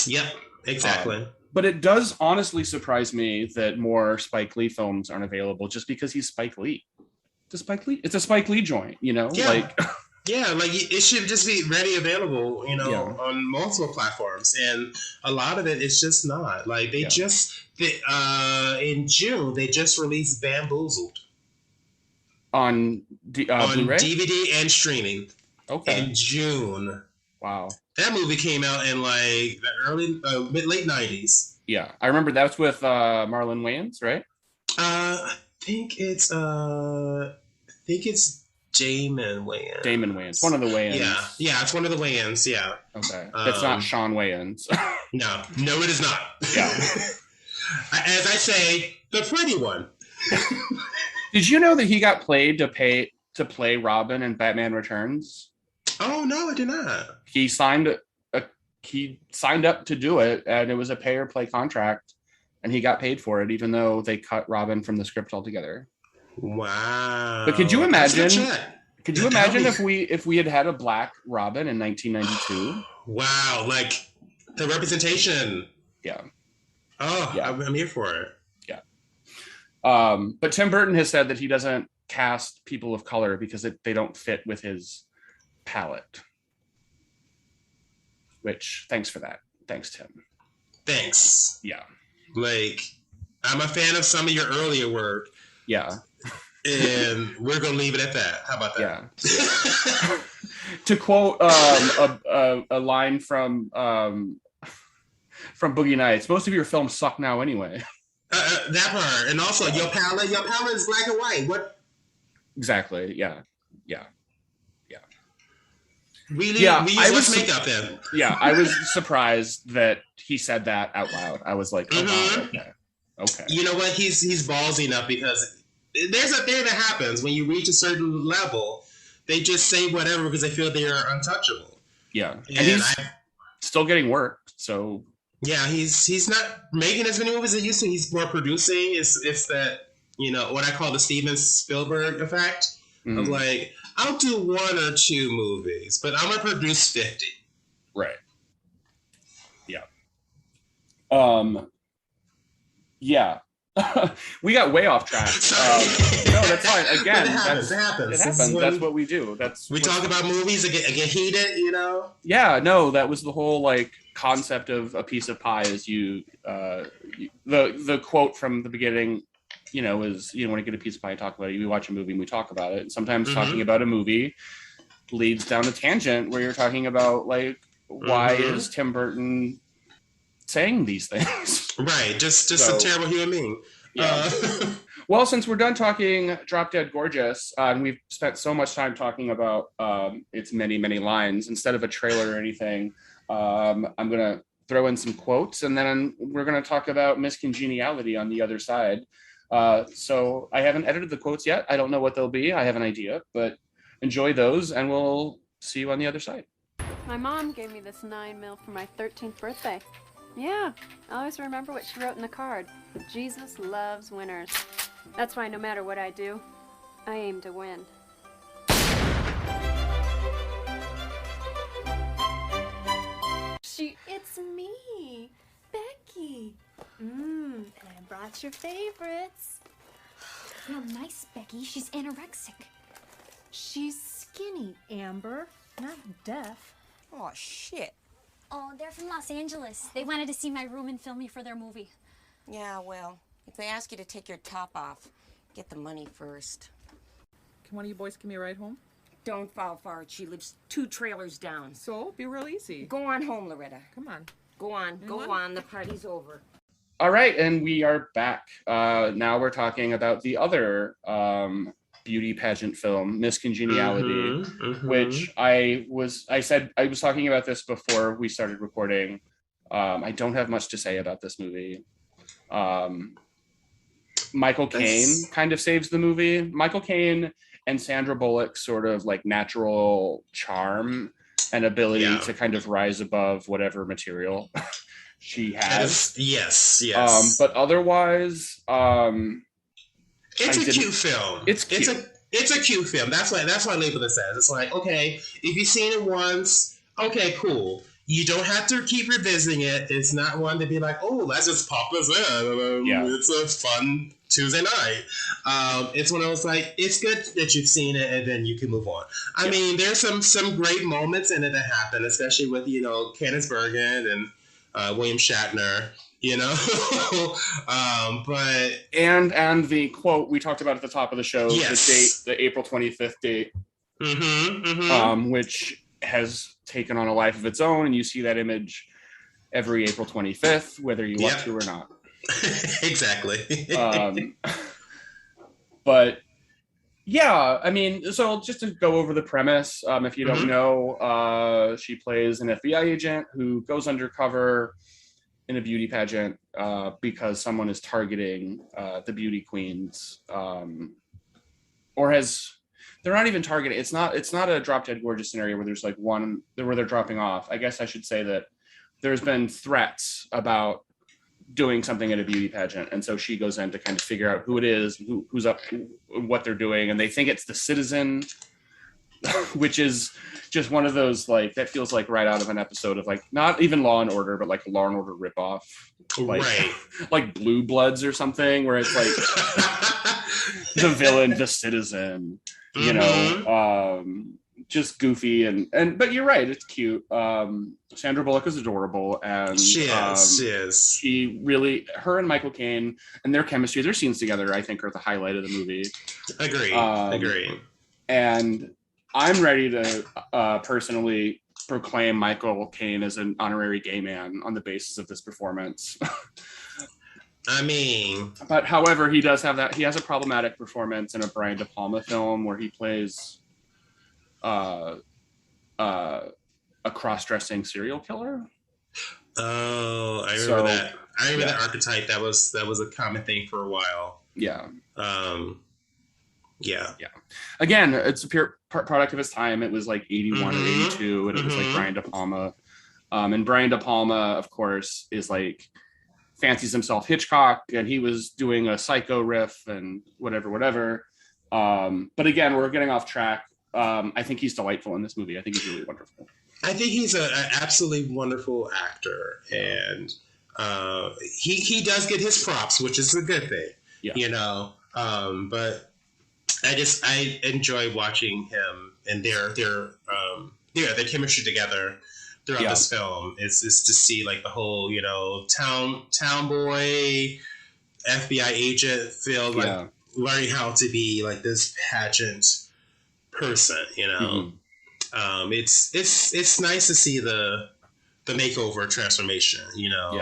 Yep, exactly. But it does honestly surprise me that more Spike Lee films aren't available just because he's Spike Lee. It's a Spike Lee joint, you know? Yeah. Like yeah, like it should just be ready available, on multiple platforms. And a lot of it is just not. Like they in June, they just released Bamboozled. On Blu-ray? DVD and streaming. Okay. In June. Wow. That movie came out in like the late 90s. Yeah. I remember that was with Marlon Wayans, right? I think it's Damon Wayans. Damon Wayans. One of the Wayans. Yeah, it's one of the Wayans, yeah. Okay. It's not Sean Wayans. No, it is not. Yeah. As I say, the pretty one. Did you know that he got played to play Robin in Batman Returns? Oh no, I did not. He signed up to do it, and it was a pay or play contract, and he got paid for it, even though they cut Robin from the script altogether. Wow. But could you imagine? Check. Could you imagine if we had a black Robin in 1992? Wow, like the representation. Yeah. Oh, yeah. I'm here for it. Yeah. But Tim Burton has said that he doesn't cast people of color because they don't fit with his palette. Which, thanks for that. Thanks, Tim. Thanks. Yeah. Like, I'm a fan of some of your earlier work. Yeah. And we're gonna leave it at that. How about that? Yeah. To quote a line from Boogie Nights, most of your films suck now anyway. That part, and also your palette is black and white. What? Exactly. Yeah. We use makeup then. Yeah, I was surprised that he said that out loud. I was like, oh, wow, okay. You know what? He's ballsy enough because there's a thing that happens when you reach a certain level. They just say whatever because they feel they are untouchable. Yeah, and he's still getting work. So yeah, he's not making as many movies as he used to. He's more producing. It's that, you know, what I call the Steven Spielberg effect of like, I'll do 1 or 2 movies, but I'm gonna produce 50. Right. Yeah. Yeah. We got way off track. No, that's fine. Again, it happens. It happens. That's what we do. We talk about movies and get heated, you know? Yeah, no, that was the whole like concept of a piece of pie is the quote from the beginning, you know, is you want to get a piece of pie and talk about it. We watch a movie and we talk about it. And sometimes talking about a movie leads down a tangent where you're talking about like why is Tim Burton saying these things? Right, just a terrible human being. Yeah. Well, since we're done talking Drop Dead Gorgeous, and we've spent so much time talking about its many, many lines, instead of a trailer or anything, I'm going to throw in some quotes, and then we're going to talk about Miss Congeniality on the other side. So I haven't edited the quotes yet. I don't know what they'll be. I have an idea, but enjoy those, and we'll see you on the other side. My mom gave me this 9mm for my 13th birthday. Yeah, I always remember what she wrote in the card. Jesus loves winners. That's why no matter what I do, I aim to win. It's me, Becky. And I brought your favorites. Real nice, Becky. She's anorexic. She's skinny, Amber, not deaf. Oh, shit. Oh, they're from Los Angeles. They wanted to see my room and film me for their movie. Yeah, well, if they ask you to take your top off, get the money first. Can one of you boys give me a ride home? Don't fall for it. She lives 2 trailers down. So, be real easy. Go on home, Loretta. Come on. Go on. The party's over. All right, and we are back. Now we're talking about the other beauty pageant film, Miss Congeniality, which I was talking about this before we started recording. I don't have much to say about this movie. Michael Caine kind of saves the movie. Michael Caine and Sandra Bullock sort of like natural charm and ability to kind of rise above whatever material she has. Yes. But otherwise, it's a cute film. It's cute. It's a cute film. That's why I label this as. It's like, okay, if you've seen it once, okay, cool. You don't have to keep revisiting it. It's not one to be like, oh, let's just pop this in. It's a fun Tuesday night. It's one of those like, it's good that you've seen it and then you can move on. I mean, there's some great moments in it that happen, especially with, you know, Candice Bergen and William Shatner. You know, but and the quote we talked about at the top of the show, the date, the April 25th date, which has taken on a life of its own, and you see that image every April 25th, whether you want to or not. Exactly. But yeah, I mean, so just to go over the premise, if you don't know, she plays an FBI agent who goes undercover in a beauty pageant because someone is targeting the beauty queens, they're not even targeting. It's not a Drop Dead Gorgeous scenario where there's like one where they're dropping off. I guess I should say that there's been threats about doing something at a beauty pageant, and so she goes in to kind of figure out who it is, who's up, what they're doing, and they think it's the citizen, which is just one of those, like, that feels like right out of an episode of, like, not even Law and Order, but like a Law and Order ripoff, like, right, like Blue Bloods or something, where it's like the villain, the citizen, you know, just goofy but you're right, it's cute. Sandra Bullock is adorable, and she is. She really, her and Michael Caine and their chemistry, their scenes together, I think, are the highlight of the movie. Agree. And I'm ready to personally proclaim Michael Caine as an honorary gay man on the basis of this performance. I mean, but however, he does have that. He has a problematic performance in a Brian De Palma film where he plays a cross-dressing serial killer. Oh, I remember that. I remember that archetype. That was a common thing for a while. Yeah. Yeah. Again, it's a pure product of its time. It was like 81 or 82, and it was like Brian De Palma. And Brian De Palma, of course, is like fancies himself Hitchcock, and he was doing a Psycho riff and whatever. But again, we're getting off track. I think he's delightful in this movie. I think he's really wonderful. I think he's an absolutely wonderful actor, and he does get his props, which is a good thing. Yeah. You know, but I enjoy watching him and their chemistry together throughout this film. Is to see like the whole, you know, town boy FBI agent feel like learning how to be like this pageant person, you know. It's nice to see the makeover transformation, you know,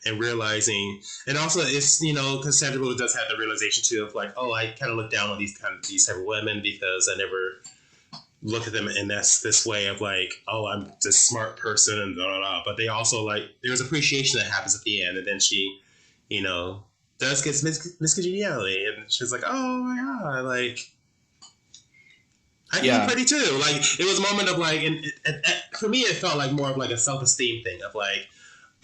and realizing, and also it's, you know, because Sandra Bullock does have the realization too of like, oh, I kind of look down on these type of women because I never look at them in this way of like, oh, I'm this smart person and blah, blah, blah. But they also like, there's appreciation that happens at the end, and then she, you know, does get Miss Congeniality, and she's like, oh my god, like, I can be pretty too. Like, it was a moment of like, and for me, it felt like more of like a self-esteem thing of like,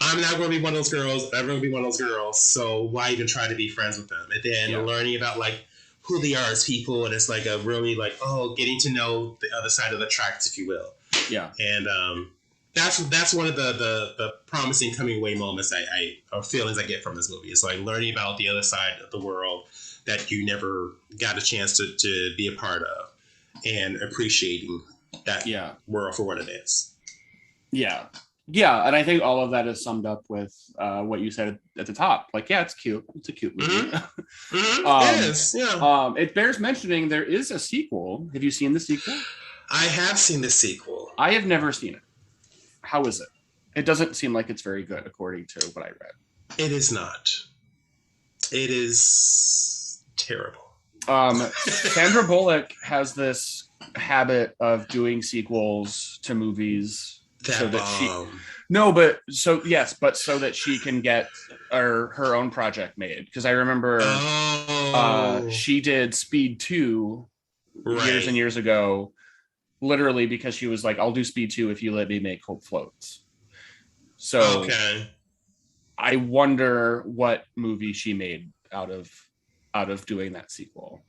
I'm not going to be one of those girls. I'm going to be one of those girls. So why even try to be friends with them? And then learning about like who they are as people, and it's like a really like, oh, getting to know the other side of the tracks, if you will. Yeah. And that's one of the promising coming away moments or feelings I get from this movie. It's like learning about the other side of the world that you never got a chance to be a part of, and appreciating that world for what it is. Yeah. Yeah, and I think all of that is summed up with what you said at the top. Like, yeah, it's cute. It's a cute movie. It is, yeah. It bears mentioning there is a sequel. Have you seen the sequel? I have seen the sequel. I have never seen it. How is it? It doesn't seem like it's very good, according to what I read. It is not. It is terrible. Sandra Bullock has this habit of doing sequels to movies so that she can get her own project made. Because I remember she did Speed 2 years and years ago, literally because she was like, I'll do Speed 2 if you let me make Hope Floats. So I wonder what movie she made out of doing that sequel.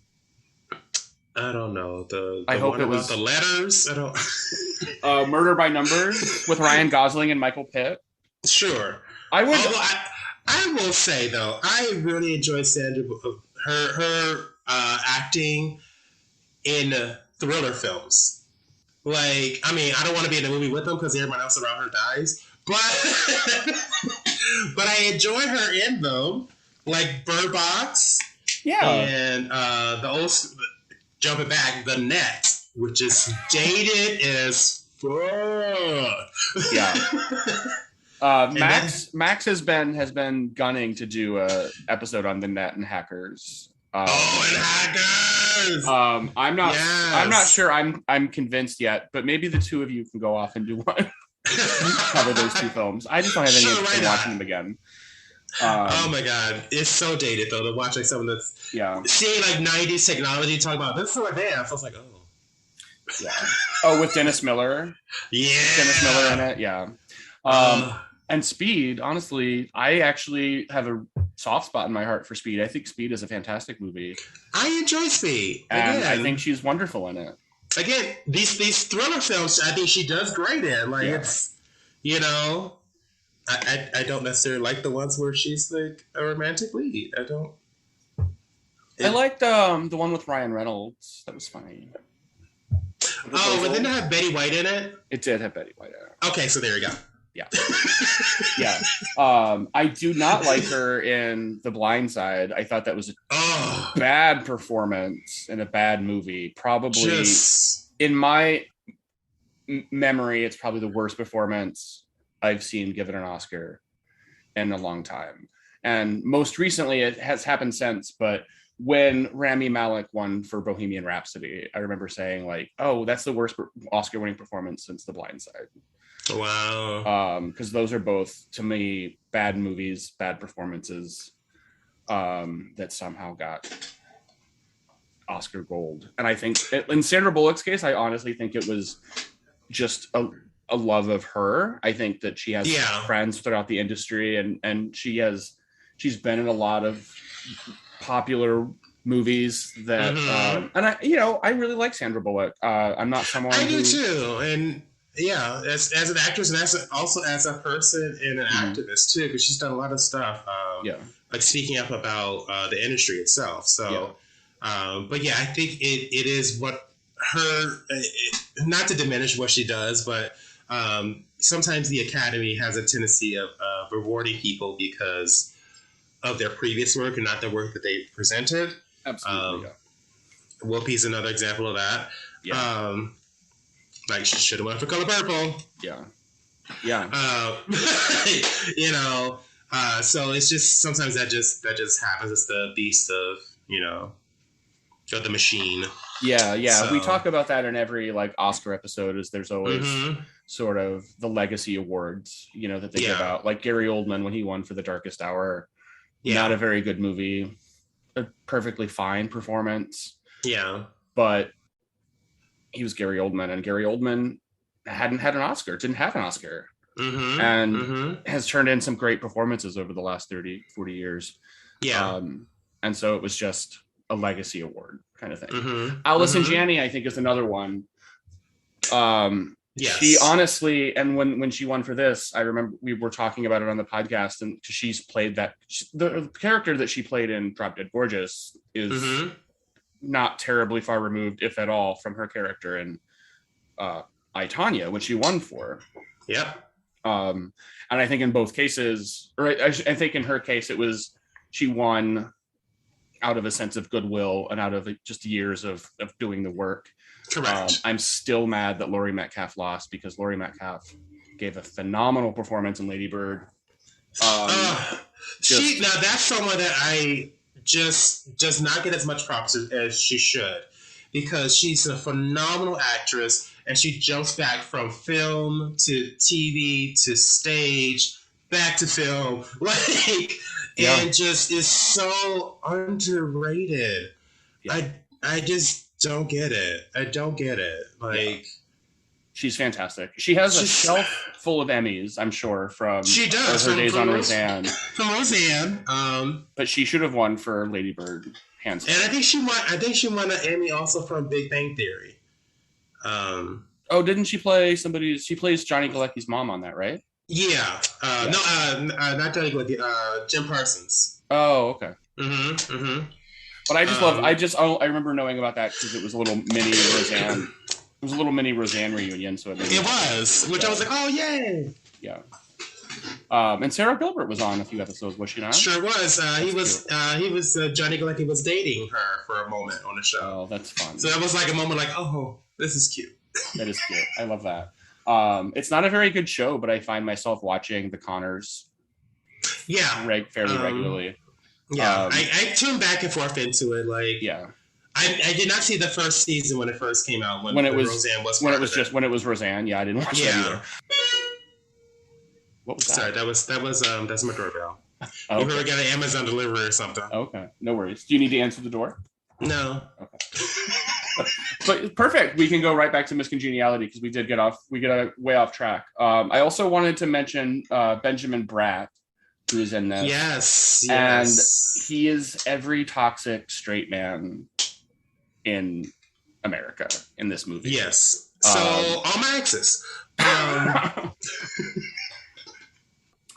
I don't know. I hope it was the letters. I don't. Murder by Numbers with Ryan Gosling and Michael Pitt. Sure, I would. I will say though, I really enjoy Sandra her acting in thriller films. Like, I mean, I don't want to be in a movie with them because everyone else around her dies, but but I enjoy her in them, like Bird Box. Yeah, and the old. Jumping back, The Net, which is dated as fuck. Yeah. Max has been gunning to do a episode on The Net and hackers. And hackers. I'm not sure I'm convinced yet, but maybe the two of you can go off and do one. Cover those two films. I just don't have any interest in watching them again. Oh my god, it's so dated though to watch like some of this. Yeah, seeing like 90s technology, talk about this is so advanced. I was like, oh, yeah. Oh, with Dennis Miller. Yeah, Dennis Miller in it. Yeah. And Speed, honestly, I actually have a soft spot in my heart for Speed. I think Speed is a fantastic movie. I enjoy Speed. And I think she's wonderful in it. Again, these thriller films, I think she does great in. Like, it's, you know, I don't necessarily like the ones where she's like a romantic lead. I don't. I liked the one with Ryan Reynolds. That was funny. Oh, but didn't it have Betty White in it? It did have Betty White in it. Okay, so there you go. Yeah. Yeah. I do not like her in The Blind Side. I thought that was a bad performance in a bad movie. Probably, in my memory, it's probably the worst performance I've seen given an Oscar in a long time. And most recently, it has happened since, but when Rami Malek won for Bohemian Rhapsody, I remember saying like, oh, that's the worst Oscar-winning performance since The Blind Side. Wow. Because those are both, to me, bad movies, bad performances that somehow got Oscar gold. And I think in Sandra Bullock's case, I honestly think it was just a love of her. I think that she has friends throughout the industry, and she's been in a lot of popular movies that and I really like Sandra Bullock. I'm not someone I do too, and yeah, as an actress and also as a person and an activist too, because she's done a lot of stuff. Like speaking up about the industry itself. So, but yeah, I think it is what her. Not to diminish what she does, but sometimes the Academy has a tendency of rewarding people because of their previous work and not the work that they presented. Absolutely. Whoopi's another example of that. Yeah. Like she should have went for Color Purple. Yeah. You know, so it's just sometimes that just happens. It's the beast of the machine. Yeah. So, we talk about that in every like Oscar episode. Is there's always sort of the legacy awards, that they give out. Like Gary Oldman when he won for The Darkest Hour. Not a very good movie. A perfectly fine performance. Yeah. But he was Gary Oldman, and Gary Oldman didn't have an Oscar. And has turned in some great performances over the last 30, 40 years. Yeah. And so it was just a legacy award kind of thing. Allison Janney, I think, is another one. Yes. She honestly, and when she won for this, I remember we were talking about it on the podcast, and she's played the character that she played in Drop Dead Gorgeous is not terribly far removed, if at all, from her character in I, Tonya, which she won for. Yep. And I think in both cases, or I think in her case, it was she won out of a sense of goodwill and out of just years of doing the work. Correct. I'm still mad that Laurie Metcalf lost, because Laurie Metcalf gave a phenomenal performance in Lady Bird. Now that's someone that I just does not get as much props as she should, because she's a phenomenal actress and she jumps back from film to TV to stage back to film, and just is so underrated. Yeah. I just don't get it. I don't get it. She's fantastic. She has a shelf full of Emmys, I'm sure, from she does her days on Roseanne. From Roseanne. But she should have won for Lady Bird, hands down. And I think she won an Emmy also from Big Bang Theory. Didn't she play somebody? She plays Johnny Galecki's mom on that, right? Yeah. Not Johnny Galecki. Jim Parsons. Oh, okay. But I just love. I remember knowing about that because it was a little mini Roseanne. It was a little mini Roseanne reunion, so it was, which I was like, oh yay! Yeah. And Sarah Gilbert was on a few episodes, was she not? Sure was. He was Johnny Galecki was dating her for a moment on the show. Oh, that's fun. So that was like a moment, like, oh, this is cute. That is cute. I love that. It's not a very good show, but I find myself watching The Connors. Yeah. Fairly regularly. Yeah, I tuned back and forth into it. I did not see the first season when it first came out. When Roseanne was when it was Roseanne. Yeah, I didn't watch that either. What was that? Sorry, that's my doorbell. Okay. You probably got an Amazon delivery or something. Okay, no worries. Do you need to answer the door? No. Okay. But perfect. We can go right back to Miss Congeniality because we get way off track. I also wanted to mention Benjamin Bratt, who is in this. Yes. And he is every toxic straight man in America in this movie. Yes. So all my exes.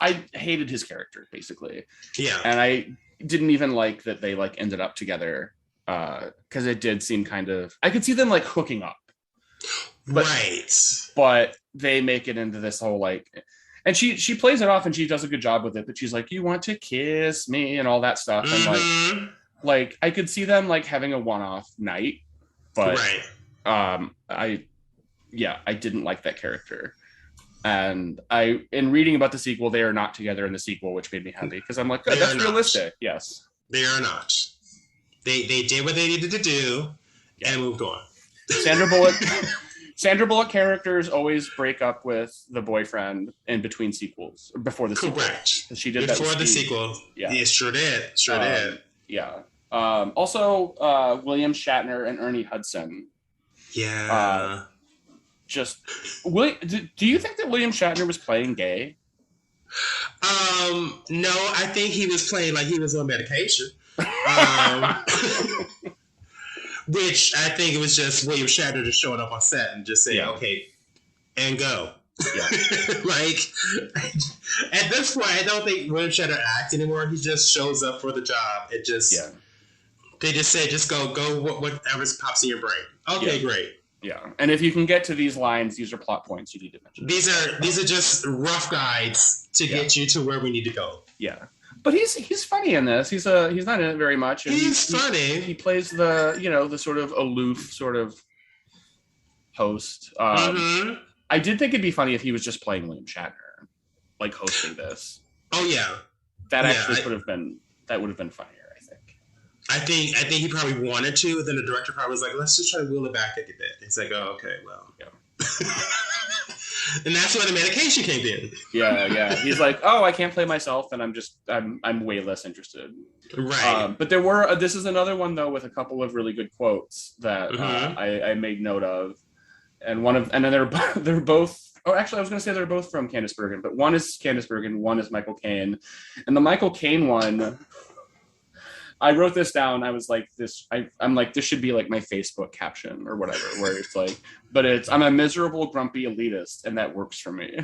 I hated his character basically. Yeah. And I didn't even like that they like ended up together because it did seem kind of, I could see them like hooking up. But they make it into this whole like, and she plays it off and she does a good job with it, but she's like, you want to kiss me and all that stuff. And like I could see them like having a one-off night, but I didn't like that character. And in reading about the sequel, they are not together in the sequel, which made me happy because I'm like, good, that's realistic. Yes. They are not. They did what they needed to do and moved on. Sandra Bullock characters always break up with the boyfriend in between sequels, before the sequel. Correct. She did before that the sequel. Yeah. It sure did. Sure did. Yeah. Also, William Shatner and Ernie Hudson. Yeah. Do you think that William Shatner was playing gay? No, I think he was playing like he was on medication. Which I think it was just William Shatner just showing up on set and just saying, okay, and go. Yeah. Like, at this point, I don't think William Shatner acts anymore. He just shows up for the job. They just say, just go whatever pops in your brain. Okay, great. Yeah, and if you can get to these lines, these are plot points you need to mention. These are just rough guides to get you to where we need to go. Yeah, but he's funny in this. He's not in it very much. And he's funny. He plays the sort of aloof sort of host. I did think it'd be funny if he was just playing William Shatner, like hosting this. Oh yeah, that actually would have been funnier. I think he probably wanted to, and then the director probably was like, let's just try to wheel it back a bit. It's like, oh, okay, well. Yeah. And that's where the medication came in. Yeah. He's like, oh, I can't play myself, and I'm way less interested. Right. But this is another one, though, with a couple of really good quotes that I made note of. And then they're both, oh, actually, I was going to say they're both from Candice Bergen, but one is Candice Bergen, one is Michael Caine. And the Michael Caine one, I wrote this down. I was like, I'm like, this should be like my Facebook caption or whatever, where it's like, I'm a miserable, grumpy elitist, and that works for me.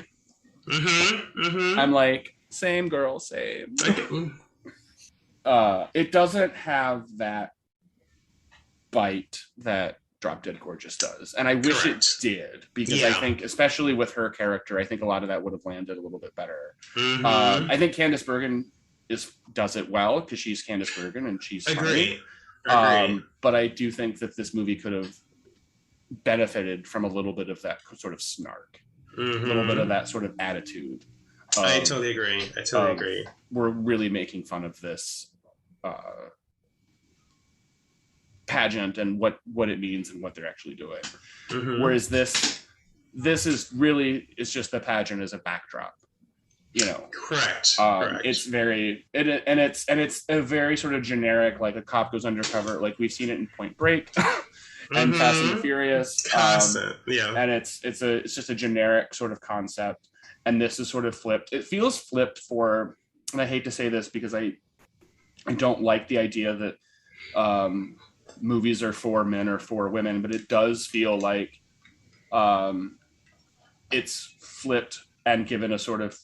I'm like, same girl, same. It doesn't have that bite that Drop Dead Gorgeous does. And I wish it did, because I think, especially with her character, I think a lot of that would have landed a little bit better. I think Candice Bergen does it well because she's Candice Bergen and she's funny. But I do think that this movie could have benefited from a little bit of that sort of snark, a little bit of that sort of attitude. I totally agree. We're really making fun of this pageant and what it means and what they're actually doing. Whereas this is really, it's just the pageant as a backdrop. Correct. It's very it's a very sort of generic, like a cop goes undercover, like we've seen it in Point Break and Fast and the Furious. And it's just a generic sort of concept, and this is sort of flipped. It feels flipped for, and I hate to say this because I don't like the idea that movies are for men or for women, but it does feel like it's flipped and given a sort of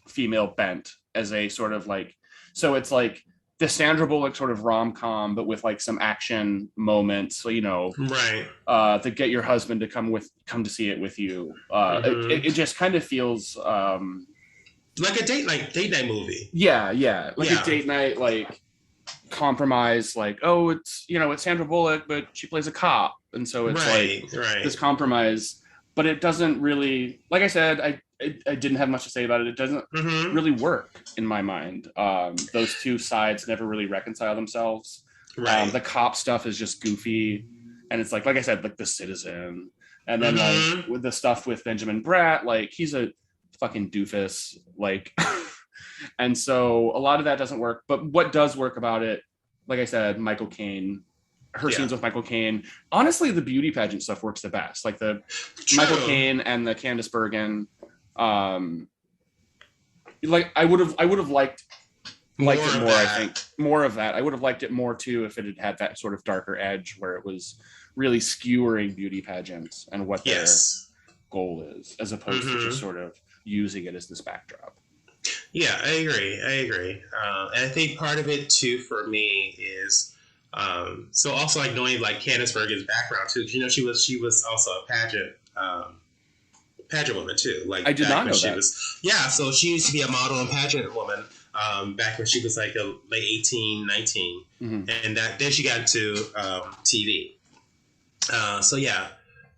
female bent as a sort of like, so it's like the Sandra Bullock sort of rom-com, but with like some action moments, to get your husband to come to see it with you. It just kind of feels like a date night movie. A date night, like compromise, like, oh, it's Sandra Bullock, but she plays a cop, and so it's this compromise, but it doesn't really, like I said, I didn't have much to say about it. It doesn't really work in my mind. Those two sides never really reconcile themselves. The cop stuff is just goofy, and it's like I said, like The Citizen, and then like with the stuff with Benjamin Bratt, like he's a fucking doofus, like, and so a lot of that doesn't work. But what does work about it, like I said, Michael Caine her scenes with Michael Caine. Honestly, the beauty pageant stuff works the best. Like the Michael Caine and the Candice Bergen. Like I would have liked it more. I think more of that. I would have liked it more too if it had had that sort of darker edge where it was really skewering beauty pageants and what their goal is, as opposed to just sort of using it as this backdrop. Yeah, I agree. And I think part of it too for me is so also like knowing like Candice Bergen's background too. You know, she was also a pageant woman too. Like I did not know that. So she used to be a model and pageant woman back when she was like late 18, 19, and then she got into TV. So yeah.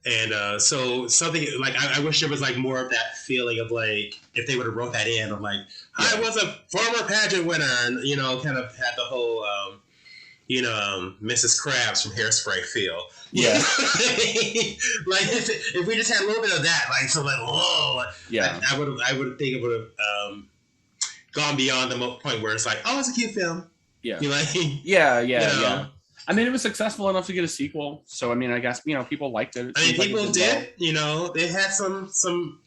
And so something like I wish there was like more of that feeling of like if they would have wrote that in of like I was a former pageant winner and you know kind of had the whole Mrs. Krabs from Hairspray feel. Yeah. Like if we just had a little bit of that, like so like whoa. Yeah. I would think it would have gone beyond the point where it's like oh it's a cute film. Yeah. You like yeah. I mean, it was successful enough to get a sequel, so I mean, I guess people liked it. I mean, people did. Well. They had some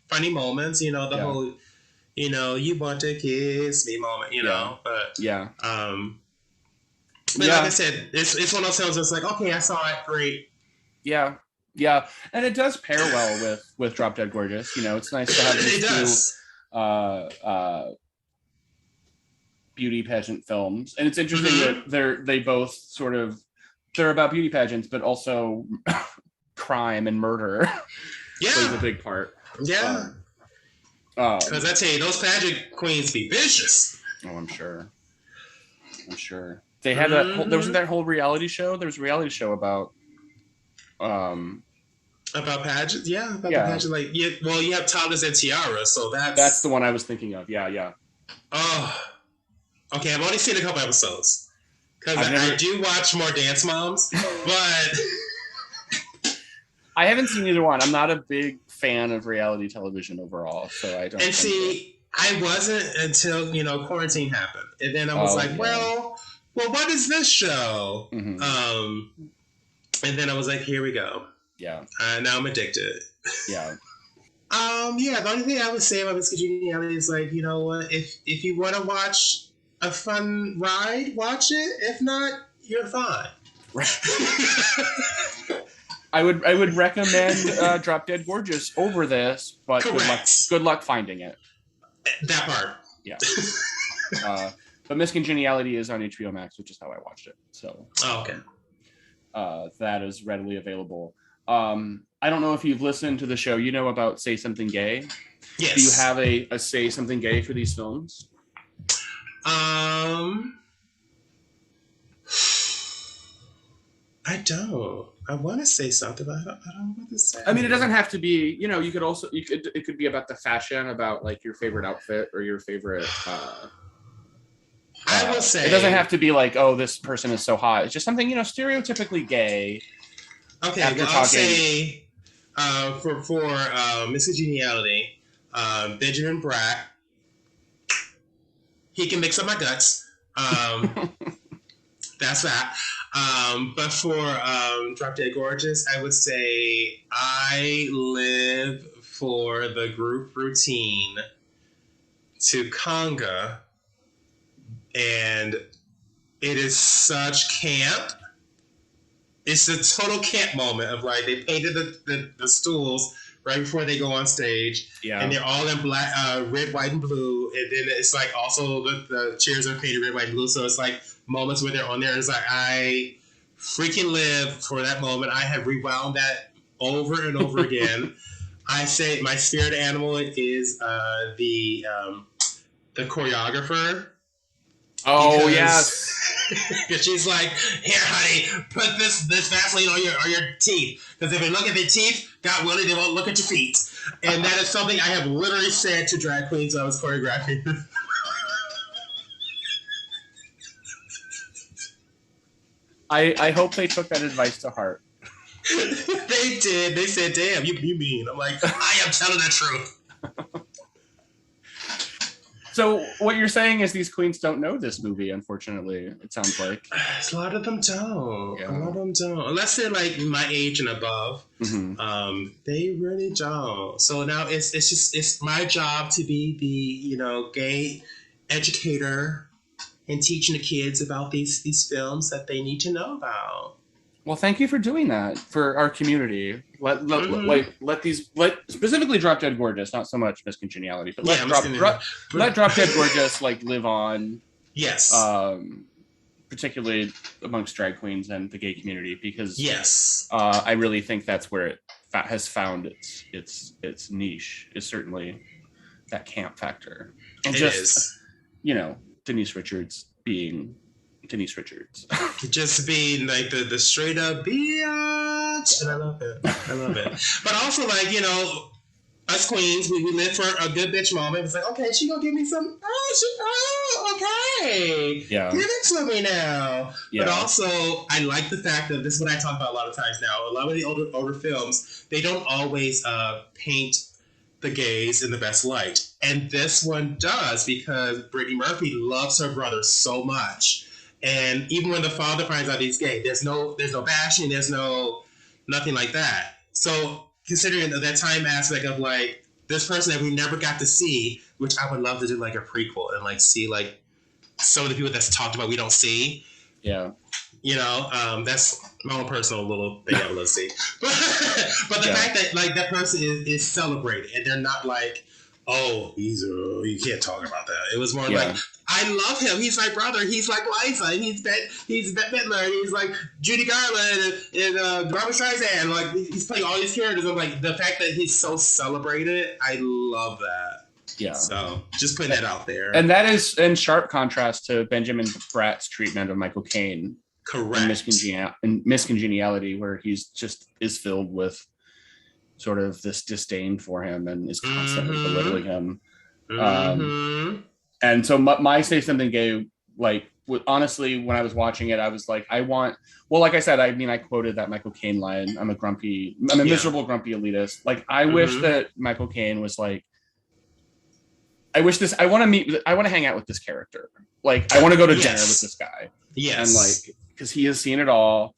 funny moments. The whole, you want to kiss me moment. But yeah. But like I said, it's one of those films that's like, okay, I saw it, great. Yeah, and it does pair well with Drop Dead Gorgeous. It's nice to have these two beauty pageant films, and it's interesting that they both sort of. They're about beauty pageants, but also crime and murder plays a big part. Yeah. Because I tell you, those pageant queens be vicious. Oh, I'm sure. They had there wasn't that whole reality show. There was a reality show about pageants. Yeah, about the pageant. Like, well, you have Toddlers and Tiara, so that's the one I was thinking of. Yeah. Oh, okay. I've only seen a couple episodes. Because I do watch more Dance Moms, but I haven't seen either one. I'm not a big fan of reality television overall, so I don't. And see, I wasn't until quarantine happened, and then I was well, what is this show? Mm-hmm. And then I was like, here we go. Yeah. Now I'm addicted. Yeah. The only thing I would say about Miss Congeniality is like, you know what? If you want to watch a fun ride, watch it. If not, you're fine. I would recommend Drop Dead Gorgeous over this, but good luck finding it. That part. Yeah. But Miss Congeniality is on HBO Max, which is how I watched it. So okay. That is readily available. I don't know if you've listened to the show. You know about Say Something Gay? Yes. Do you have a Say Something Gay for these films? I don't. I want to say something, but I don't know what to say. I mean, it doesn't have to be. You could also. It could be about the fashion, about like your favorite outfit or your favorite. I will say it doesn't have to be like, oh, this person is so hot. It's just something stereotypically gay. Okay, I'll say for Miss Congeniality, Benjamin Bratt. He can mix up my guts. That's that. But for Drop Dead Gorgeous, I would say I live for the group routine to conga. And it is such camp. It's a total camp moment of like they painted the stools right before they go on stage. Yeah. And they're all in black, red, white, and blue. And then it's like also the chairs are painted red, white, and blue. So it's like moments where they're on there. And it's like I freaking live for that moment. I have rewound that over and over again. I say my spirit animal is the choreographer. Oh, yes. Because she's like, here, honey, put this Vaseline on your teeth. Because if you look at their teeth, God willing, they won't look at your feet. And that is something I have literally said to drag queens when I was choreographing. I hope they took that advice to heart. They did. They said, damn, you mean. I'm like, I am telling the truth. So what you're saying is these queens don't know this movie, unfortunately, it sounds like. A lot of them don't. Yeah. A lot of them don't. Unless they're like my age and above. Mm-hmm. They really don't. So now it's my job to be the, gay educator and teaching the kids about these films that they need to know about. Well, thank you for doing that for our community. Let specifically Drop Dead Gorgeous, not so much Miss Congeniality, but let Drop Dead Gorgeous live on. Yes. Particularly amongst drag queens and the gay community, because yes, I really think that's where it has found its niche. Is certainly that camp factor, and Denise Richards being Denise Richards. Just being like the straight up bitch. And I love it. But also us queens, we live for a good bitch moment. It's like, okay, she gonna give me some okay. Yeah. Give it to me now. Yeah. But also I like the fact that this is what I talk about a lot of times now. A lot of the older films, they don't always paint the gays in the best light. And this one does, because Brittany Murphy loves her brother so much. And even when the father finds out he's gay, there's no bashing, there's nothing like that. So considering that time aspect of like this person that we never got to see, which I would love to do like a prequel and like see like some of the people that's talked about we don't see. Yeah. That's my own personal little thing I would love to see. But the fact that like that person is celebrated and they're not like, oh, you can't talk about that. It was more like, I love him. He's my brother. He's like Liza. And he's Bette Midler. And he's like Judy Garland and Barbara Streisand. Like he's playing all these characters. I'm like, the fact that he's so celebrated, I love that. Yeah. So just putting that out there. And that is in sharp contrast to Benjamin Bratt's treatment of Michael Caine. Correct. In Miss Congeniality, where he's just is filled with sort of this disdain for him and is constantly belittling him. And so my Say Something Gay, like, honestly, when I was watching it, I was like, like I said, I quoted that Michael Caine line, I'm a miserable, grumpy elitist. Like, I wish that Michael Caine was like, I want to hang out with this character. Like, I want to go to dinner with this guy. Yes. And like, because he has seen it all.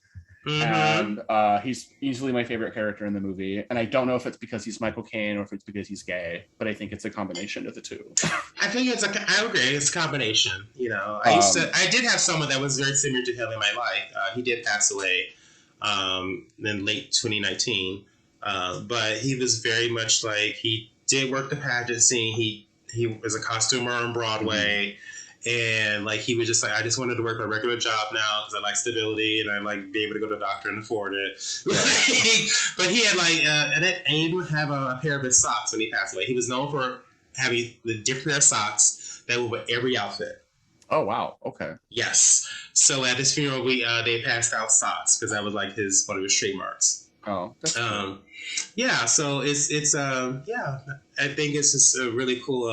And he's easily my favorite character in the movie, and I don't know if it's because he's Michael Caine or if it's because he's gay, but I think it's a combination of the two. I think I agree, it's a combination. I did have someone that was very similar to him in my life. He did pass away in late 2019, but he was very much like, he did work the pageant scene. He was a costumer on Broadway. And like he was just like, I just wanted to work a regular job now because I like stability and I like be able to go to the doctor and afford it. But he had like and he even have a pair of his socks when he passed away. He was known for having the different pair of socks that would wear every outfit. Oh wow, okay. Yes. So at his funeral, they passed out socks because that was like one of his trademarks. Oh, that's cool. Yeah. So it's I think it's just a really cool.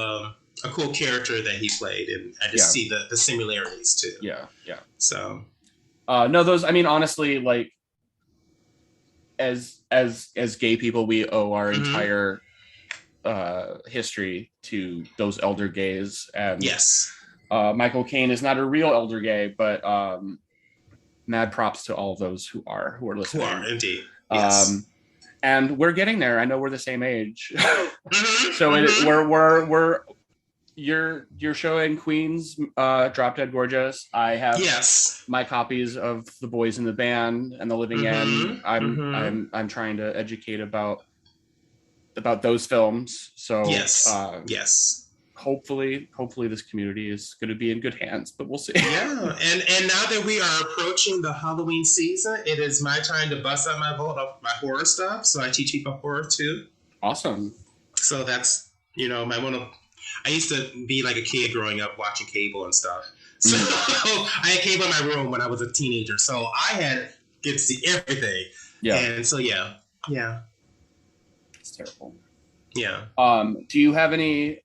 A cool character that he played, and I just see the similarities too. Yeah. So, no, those. I mean, honestly, like, as gay people, we owe our entire history to those elder gays. And yes, Michael Caine is not a real elder gay, but mad props to all of those who are listening. Who are indeed. Yes. And we're getting there. I know we're the same age, so we're. You're showing Queen's Drop Dead Gorgeous. I have my copies of The Boys in the Band and The Living End. I'm trying to educate about those films. So yes. Hopefully this community is going to be in good hands, but we'll see. Yeah, and now that we are approaching the Halloween season, it is my time to bust out my vault of my horror stuff. So I teach people horror too. Awesome. So that's my one of. I used to be like a kid growing up watching cable and stuff. So I had cable in my room when I was a teenager. So I get to see everything. Yeah. And so yeah. It's terrible. Yeah. Do you have any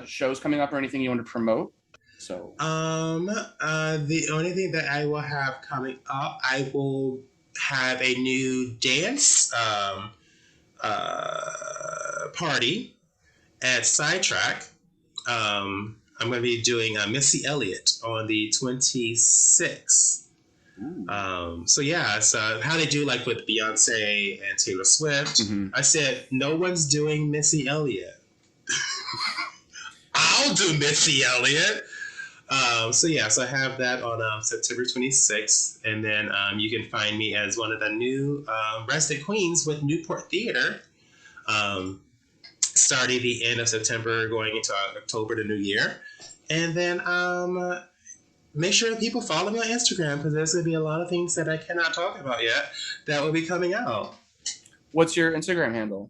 shows coming up or anything you want to promote? So the only thing that I will have coming up, I will have a new dance party at Sidetrack. I'm going to be doing Missy Elliott on the 26th. So how they do like with Beyonce and Taylor Swift. I said, no one's doing Missy Elliott. I'll do Missy Elliott. So I have that on September 26th. And then you can find me as one of the new resident queens with Newport Theater. Starting the end of September, going into October, the new year. And then make sure that people follow me on Instagram, because there's going to be a lot of things that I cannot talk about yet that will be coming out. What's your Instagram handle?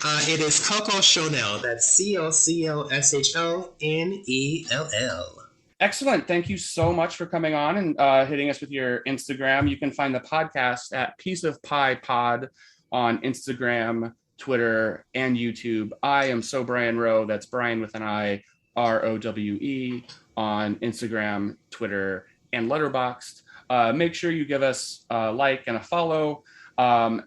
It is Coco Sho-Nell. That's COCOSHONELL. Excellent. Thank you so much for coming on and hitting us with your Instagram. You can find the podcast at Piece of Pie Pod on Instagram, Twitter, and YouTube. I am So Brian Rowe. That's Brian with an I, ROWE, on Instagram, Twitter, and Letterboxd. Make sure you give us a like and a follow.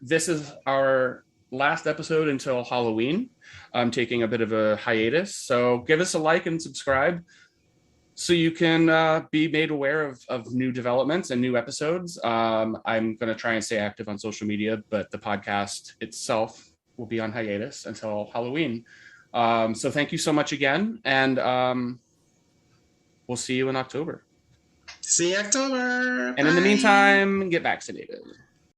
This is our last episode until Halloween. I'm taking a bit of a hiatus, so give us a like and subscribe so you can be made aware of new developments and new episodes. I'm going to try and stay active on social media, but the podcast itself will be on hiatus until Halloween. So thank you so much again, and we'll see you in October. See you October. And in the meantime, get vaccinated.